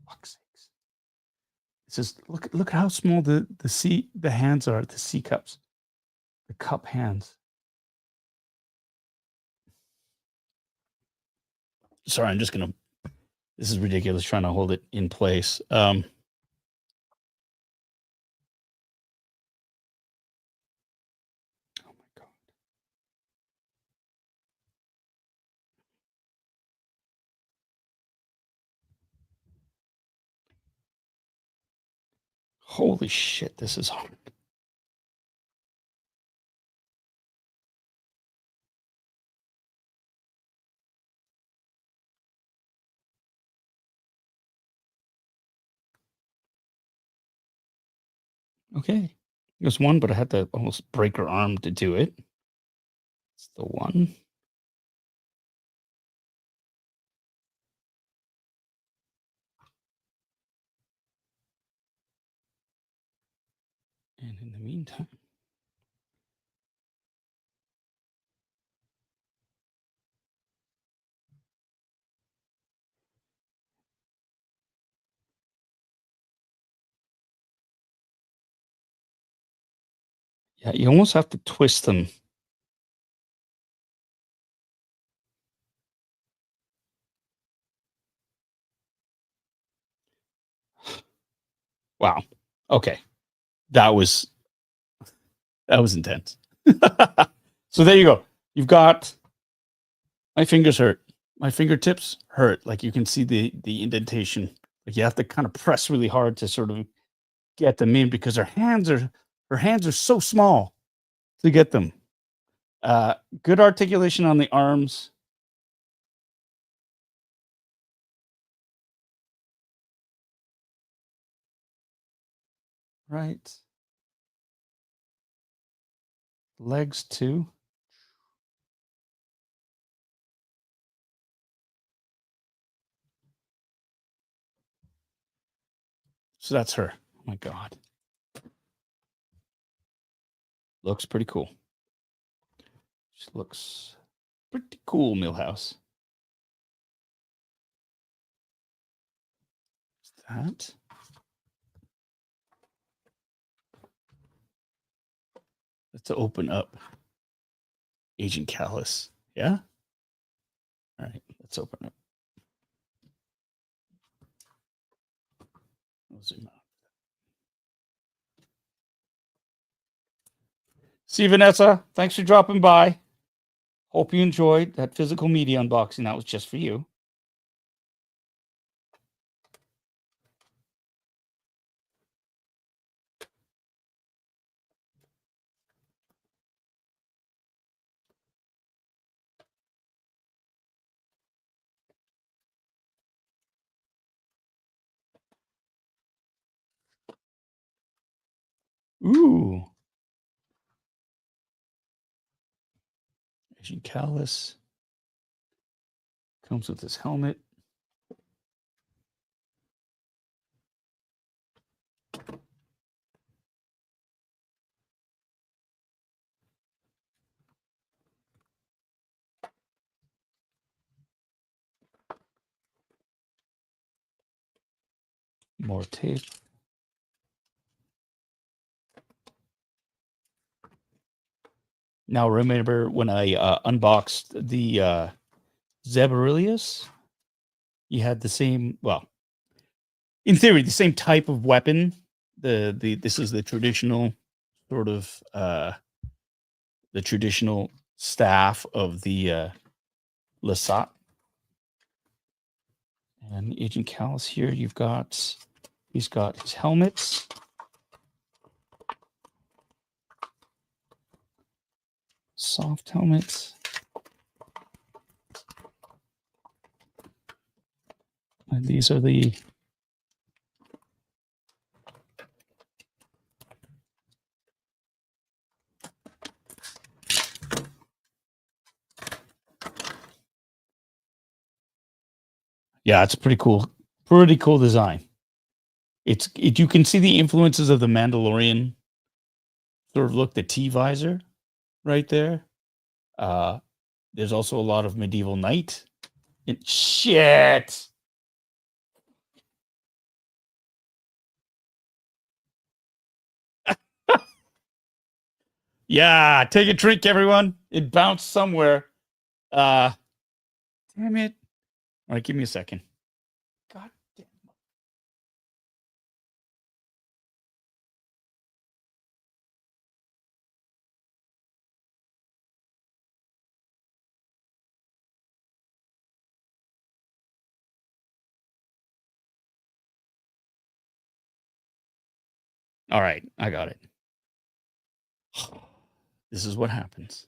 fuck's sakes. It's just look how small the hands are, the C cups, the cup hands. Sorry, I'm just gonna. This is ridiculous trying to hold it in place. Oh my god. Holy shit, this is hard. Okay. There's one, but I had to almost break her arm to do it. It's the one. And in the meantime, Yeah, you almost have to twist them. Wow. Okay. That was intense. So there you go. You've got my fingers hurt. My fingertips hurt. Like you can see the indentation. Like you have to kind of press really hard to sort of get them in because her hands are so small to get them. Good articulation on the arms. Right. Legs too. So that's her. Oh my God. Looks pretty cool. She looks pretty cool, Millhouse. That. Let's open up Agent Kallus. Yeah? All right, let's open up. We'll zoom out. See, Vinessa, thanks for dropping by. Hope you enjoyed that physical media unboxing. That was just for you. Ooh. Agent Kallus comes with his helmet. More tape. Now, remember when I unboxed the Zebrilius? You had the same, well, in theory, the same type of weapon. This is the traditional sort of the traditional staff of the Lasat. And Agent Kallus here, he's got his helmets. Soft helmets. And these are the yeah, it's pretty cool design. You can see the influences of the Mandalorian sort of look, the T-visor right there. There's also a lot of medieval knight. Shit. Yeah, take a drink, everyone. It bounced somewhere. Damn it. All right, give me a second. God damn. All right, I got it. This is what happens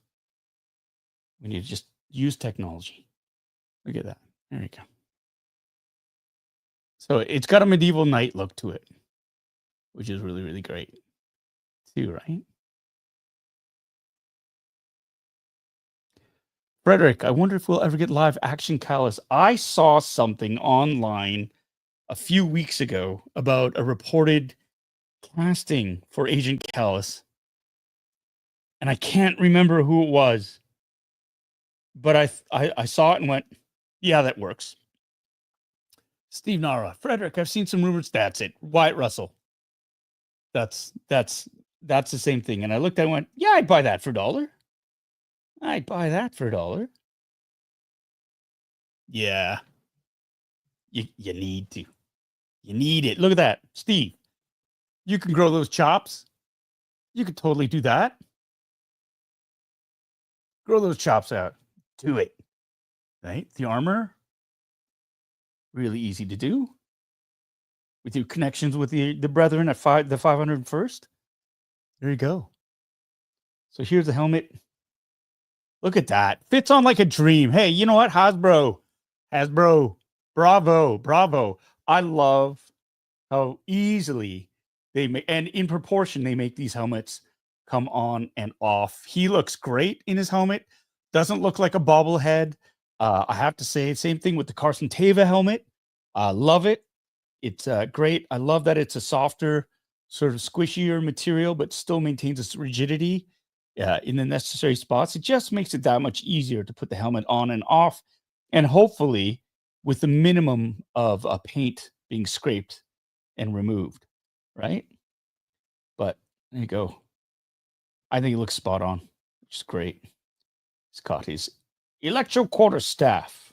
when you just use technology. Look at that. There you go. So it's got a medieval knight look to it, which is really, really great too, right? Frederick, I wonder if we'll ever get live action Kallus. I saw something online a few weeks ago about a reported casting for Agent Kallus, and I can't remember who it was, but I saw it and went, yeah, that works. Steve Nara, Frederick, I've seen some rumors. That's it. Wyatt Russell. That's that's the same thing. And I looked at it and went, yeah, I'd buy that for $1. I'd buy that for $1. Yeah. You need to. You need it. Look at that. Steve, you can grow those chops. You could totally do that. Grow those chops out. Do it. Right? The armor, really easy to do. We do connections with the brethren at the 501st. There you go. So here's the helmet. Look at that. Fits on like a dream. Hey, you know what? Hasbro. Bravo. I love how easily they make, and in proportion, they make these helmets come on and off. He looks great in his helmet. Doesn't look like a bobblehead. I have to say, same thing with the Carson Teva helmet. I love it. It's great. I love that it's a softer, sort of squishier material, but still maintains its rigidity in the necessary spots. It just makes it that much easier to put the helmet on and off, and hopefully with the minimum of paint being scraped and removed, right? But there you go. I think it looks spot on, which is great. He's caught his electro quarterstaff.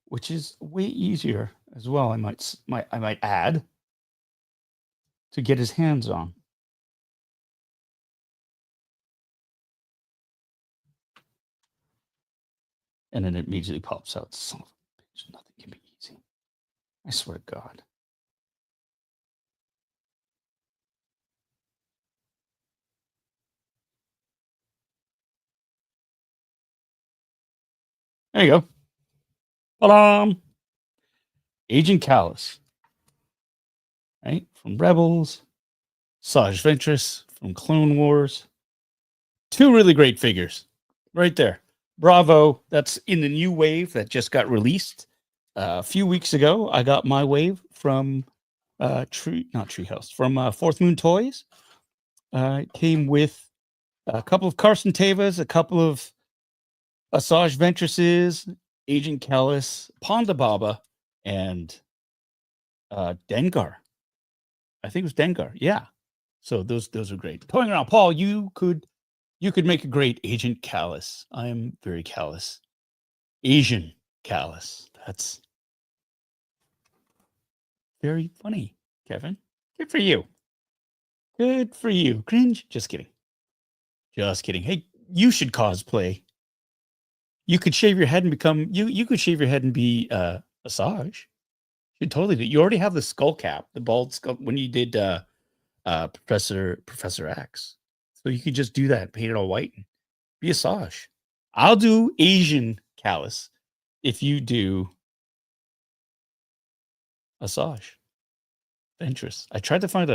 Which is way easier as well. I might add, to get his hands on. And then it immediately pops out. Son of a bitch, nothing can be easy. I swear to God. There you go. Ta-da! Agent Kallus. Right? From Rebels. Asajj Ventress from Clone Wars. Two really great figures. Right there. Bravo. That's in the new wave that just got released. A few weeks ago, I got my wave from from Fourth Moon Toys. It came with a couple of Carson Tevas, a couple of Asajj Ventresses, Agent Kallus, Ponda Baba, and Dengar. I think it was Dengar. Yeah. So those are great. Toying around, Paul, you could make a great Agent Kallus. I am very callous. Asian Kallus. That's very funny, Kevin. Good for you. Good for you. Cringe. Just kidding. Just kidding. Hey, you should cosplay. You could shave your head and become you could shave your head and be Asajj. You totally do. You already have the skull cap, the bald skull when you did Professor X. So you could just do that, paint it all white and be Asajj. I'll do Asian Kallus if you do Asajj Ventress. I was trying to find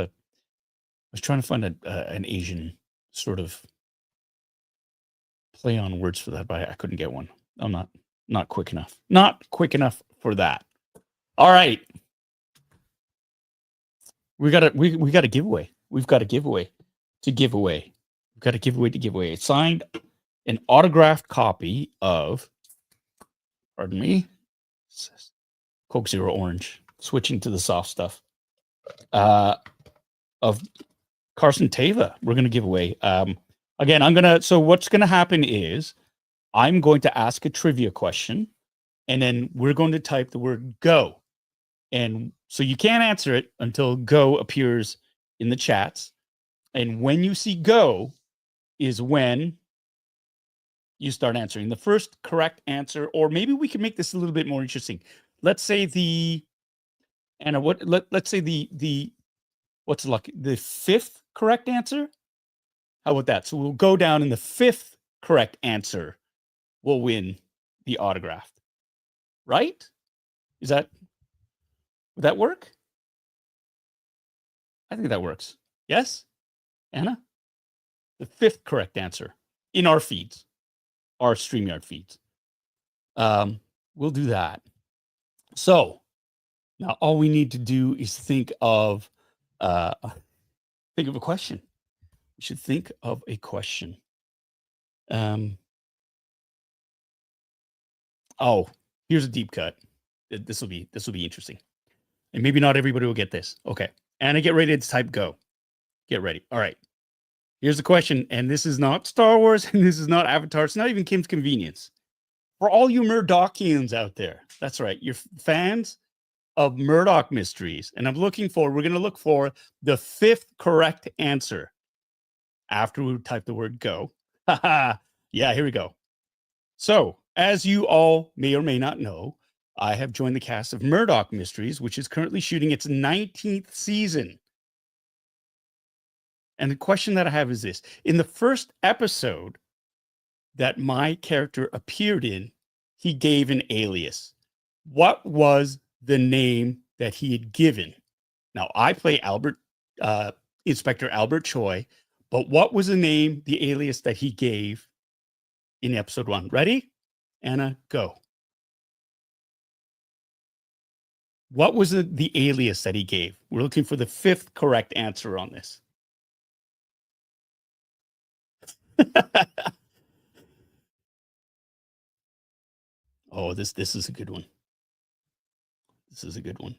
an Asian sort of play on words for that, but I couldn't get one. I'm not quick enough. Not quick enough for that. All right. We got a giveaway. We've got a giveaway to give away. We've got a giveaway to give away. It's signed an autographed copy of, pardon me, Coke Zero Orange. Switching to the soft stuff. Of Carson Teva. We're gonna give away. Again, so what's gonna happen is I'm going to ask a trivia question, and then we're going to type the word go. And so you can't answer it until go appears in the chats. And when you see go is when you start answering. The first correct answer, or maybe we can make this a little bit more interesting. Let's say let's say what's lucky? The fifth correct answer? How about that? So we'll go down, and the fifth correct answer will win the autograph. Right? Would that work? I think that works. Yes? Anna? The fifth correct answer in our feeds, our StreamYard feeds. We'll do that. So now all we need to do is think of a question. We should think of a question. Oh, here's a deep cut. This will be interesting. And maybe not everybody will get this. Okay. Anna, get ready to type go. Get ready. All right. Here's the question. And this is not Star Wars, and this is not Avatar. It's not even Kim's Convenience. For all you Murdochians out there, that's right. You're fans of Murdoch mysteries. And we're going to look for the 5th correct answer after we type the word go. Yeah, here we go. So, as you all may or may not know, I have joined the cast of Murdoch Mysteries, which is currently shooting its 19th season. And the question that I have is this. In the first episode that my character appeared in, he gave an alias. What was the name that he had given? Now, I play Inspector Albert Choi, but what was the name, the alias that he gave in episode 1? Ready? Anna, go. What was the alias that he gave? We're looking for the 5th correct answer on this. Oh, this is a good one. This is a good one.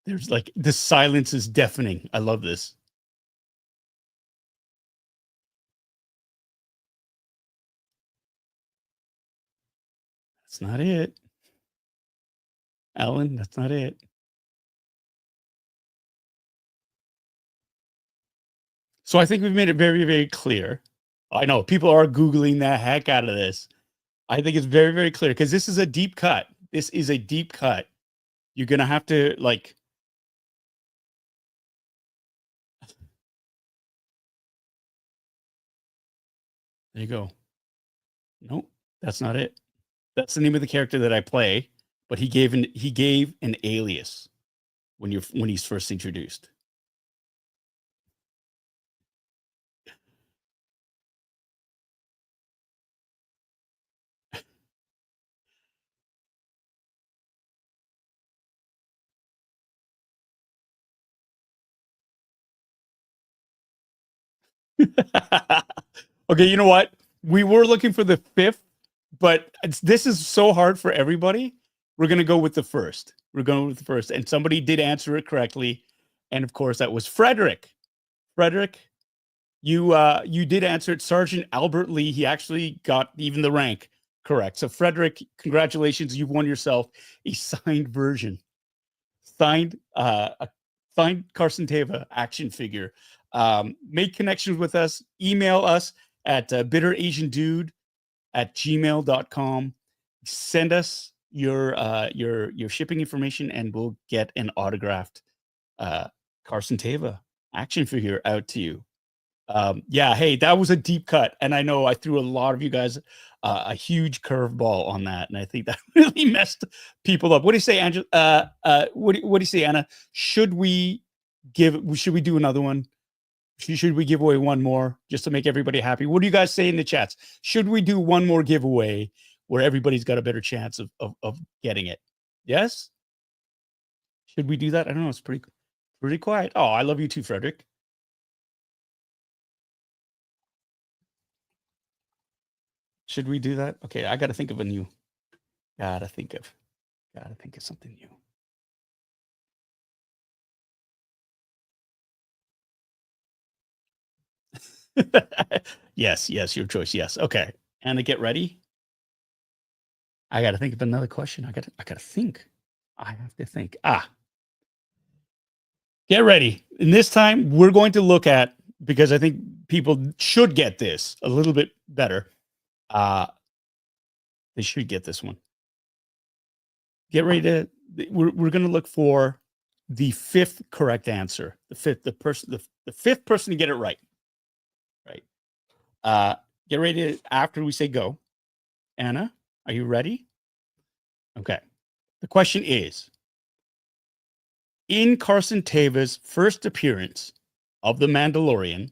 There's like, the silence is deafening. I love this. That's not it. Alan, that's not it. So I think we've made it very, very clear. I know people are Googling the heck out of this. I think it's very, very clear because this is a deep cut. This is a deep cut. You're going to have to like. There you go. Nope, that's not it. That's the name of the character that I play, but he gave an alias when he's first introduced. Okay, you know what? We were looking for the 5th, but this is so hard for everybody. We're going to go with the 1st. We're going with the 1st. And somebody did answer it correctly. And of course, that was Frederick. Frederick, you did answer it. Sergeant Albert Lee, he actually got even the rank correct. So Frederick, congratulations. You've won yourself a signed version. Signed a signed Carson Teva action figure. Make connections with us. Email us at bitterasiandude@gmail.com. Send us your shipping information, and we'll get an autographed Carson Teva action figure out to you. Yeah, hey, that was a deep cut, and I know I threw a lot of you guys a huge curveball on that, and I think that really messed people up. What do you say, Angela? What do you say, Anna? Should we do another one? Should we give away one more just to make everybody happy? What do you guys say in the chats? Should we do one more giveaway where everybody's got a better chance of getting it? Yes? Should we do that? I don't know. It's pretty quiet. Oh, I love you too, Frederick. Should we do that? Okay, I got to think of a new. Got to think of something new. Yes, your choice. Yes. Okay. Anna, get ready. I got to think of another question. I got to think. I have to think. Get ready. And this time we're going to look at, because I think people should get this a little bit better. They should get this one. Get ready to, we're going to look for the 5th correct answer. The 5th person to get it right. Right. Get ready to, after we say go. Anna, are you ready? Okay. The question is, in Carson Teva's first appearance of The Mandalorian,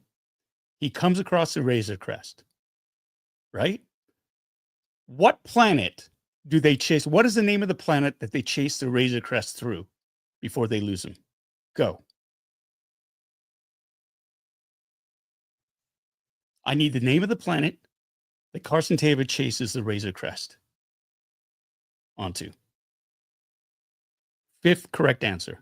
he comes across a Razor Crest, right? What planet do they chase? What is the name of the planet that they chase the Razor Crest through before they lose him? Go. I need the name of the planet that Carson Teva chases the Razor Crest onto? Fifth correct answer.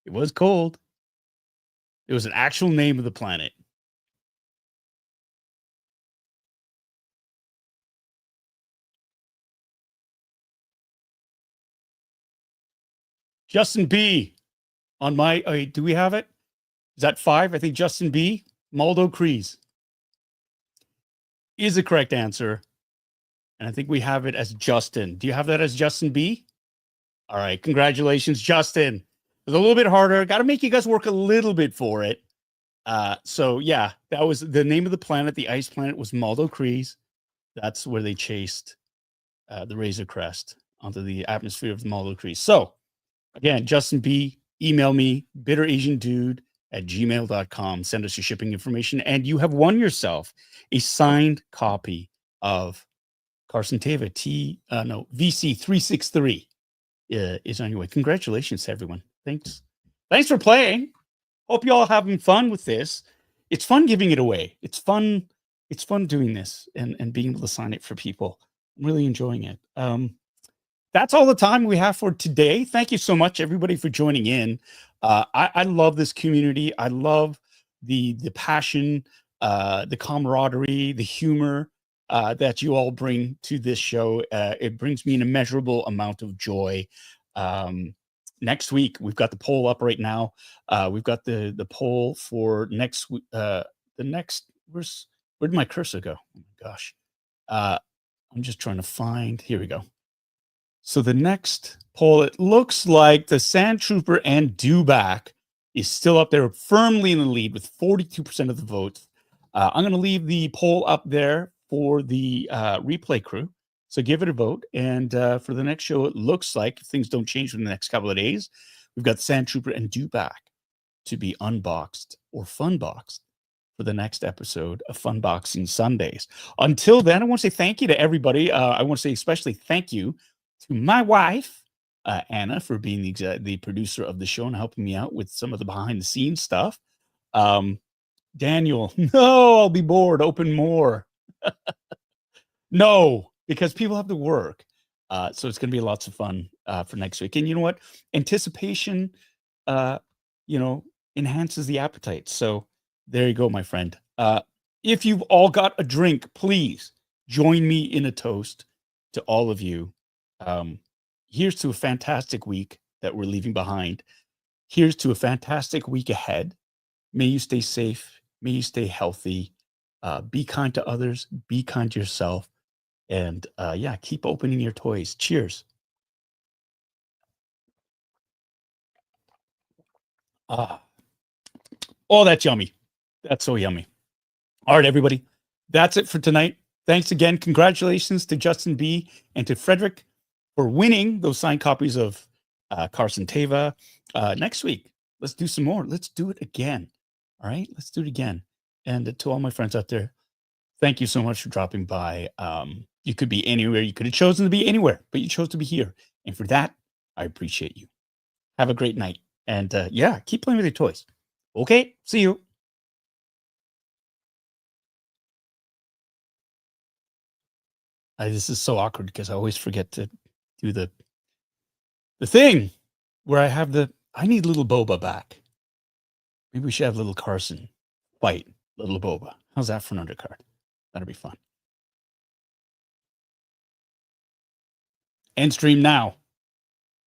It was cold. It was an actual name of the planet. Justin B. On my, do we have it? Is that 5? I think Justin B. Maldo Crees is the correct answer. And I think we have it as Justin. Do you have that as Justin B? All right. Congratulations, Justin. It was a little bit harder. Got to make you guys work a little bit for it. So yeah, that was the name of the planet. The ice planet was Maldo Crees. That's where they chased the Razor Crest onto the atmosphere of the Maldo Crees. So again, Justin B, email me, bitterasiandude@gmail.com. Send us your shipping information, and you have won yourself a signed copy of Carson Teva VC 363 is on your way. Congratulations to everyone. Thanks for playing. Hope you all having fun with this. It's fun giving it away. It's fun doing this and being able to sign it for people. I'm really enjoying it. That's all the time we have for today. Thank you so much, everybody, for joining in. I love this community. I love the passion, the camaraderie, the humor that you all bring to this show. It brings me an immeasurable amount of joy. Next week, we've got the poll up right now. We've got the poll for next week. Where did my cursor go? Oh my gosh. I'm just trying to find, here we go. So the next poll, it looks like the Sand Trooper and Dewback is still up there firmly in the lead with 42% of the votes. I'm going to leave the poll up there for the replay crew. So give it a vote. And for the next show, it looks like if things don't change in the next couple of days, we've got the Sand Trooper and Dewback to be unboxed or funboxed for the next episode of Funboxing Sundays. Until then, I want to say thank you to everybody. I want to say especially thank you to my wife, Anna, for being the producer of the show and helping me out with some of the behind the scenes stuff. Daniel, no, I'll be bored. Open more. No, because people have to work. So it's going to be lots of fun for next week. And you know what? Anticipation, enhances the appetite. So there you go, my friend. If you've all got a drink, please join me in a toast to all of you. Here's to a fantastic week that we're leaving behind. Here's to a fantastic week ahead. May you stay safe. May you stay healthy. Be kind to others. Be kind to yourself. And keep opening your toys. Cheers. Oh, that's yummy. That's so yummy. All right, everybody. That's it for tonight. Thanks again. Congratulations to Justin B. and to Frederick for winning those signed copies of Carson Teva. Next week, let's do some more. Let's do it again. All right, let's do it again. And to all my friends out there, thank you so much for dropping by. You could be anywhere. You could have chosen to be anywhere, but you chose to be here. And for that, I appreciate you. Have a great night. And keep playing with your toys. Okay, see you. This is so awkward because I always forget to do the thing where I need little Boba back. Maybe we should have little Carson fight little Boba. How's that for an undercard? That'll be fun. End stream now.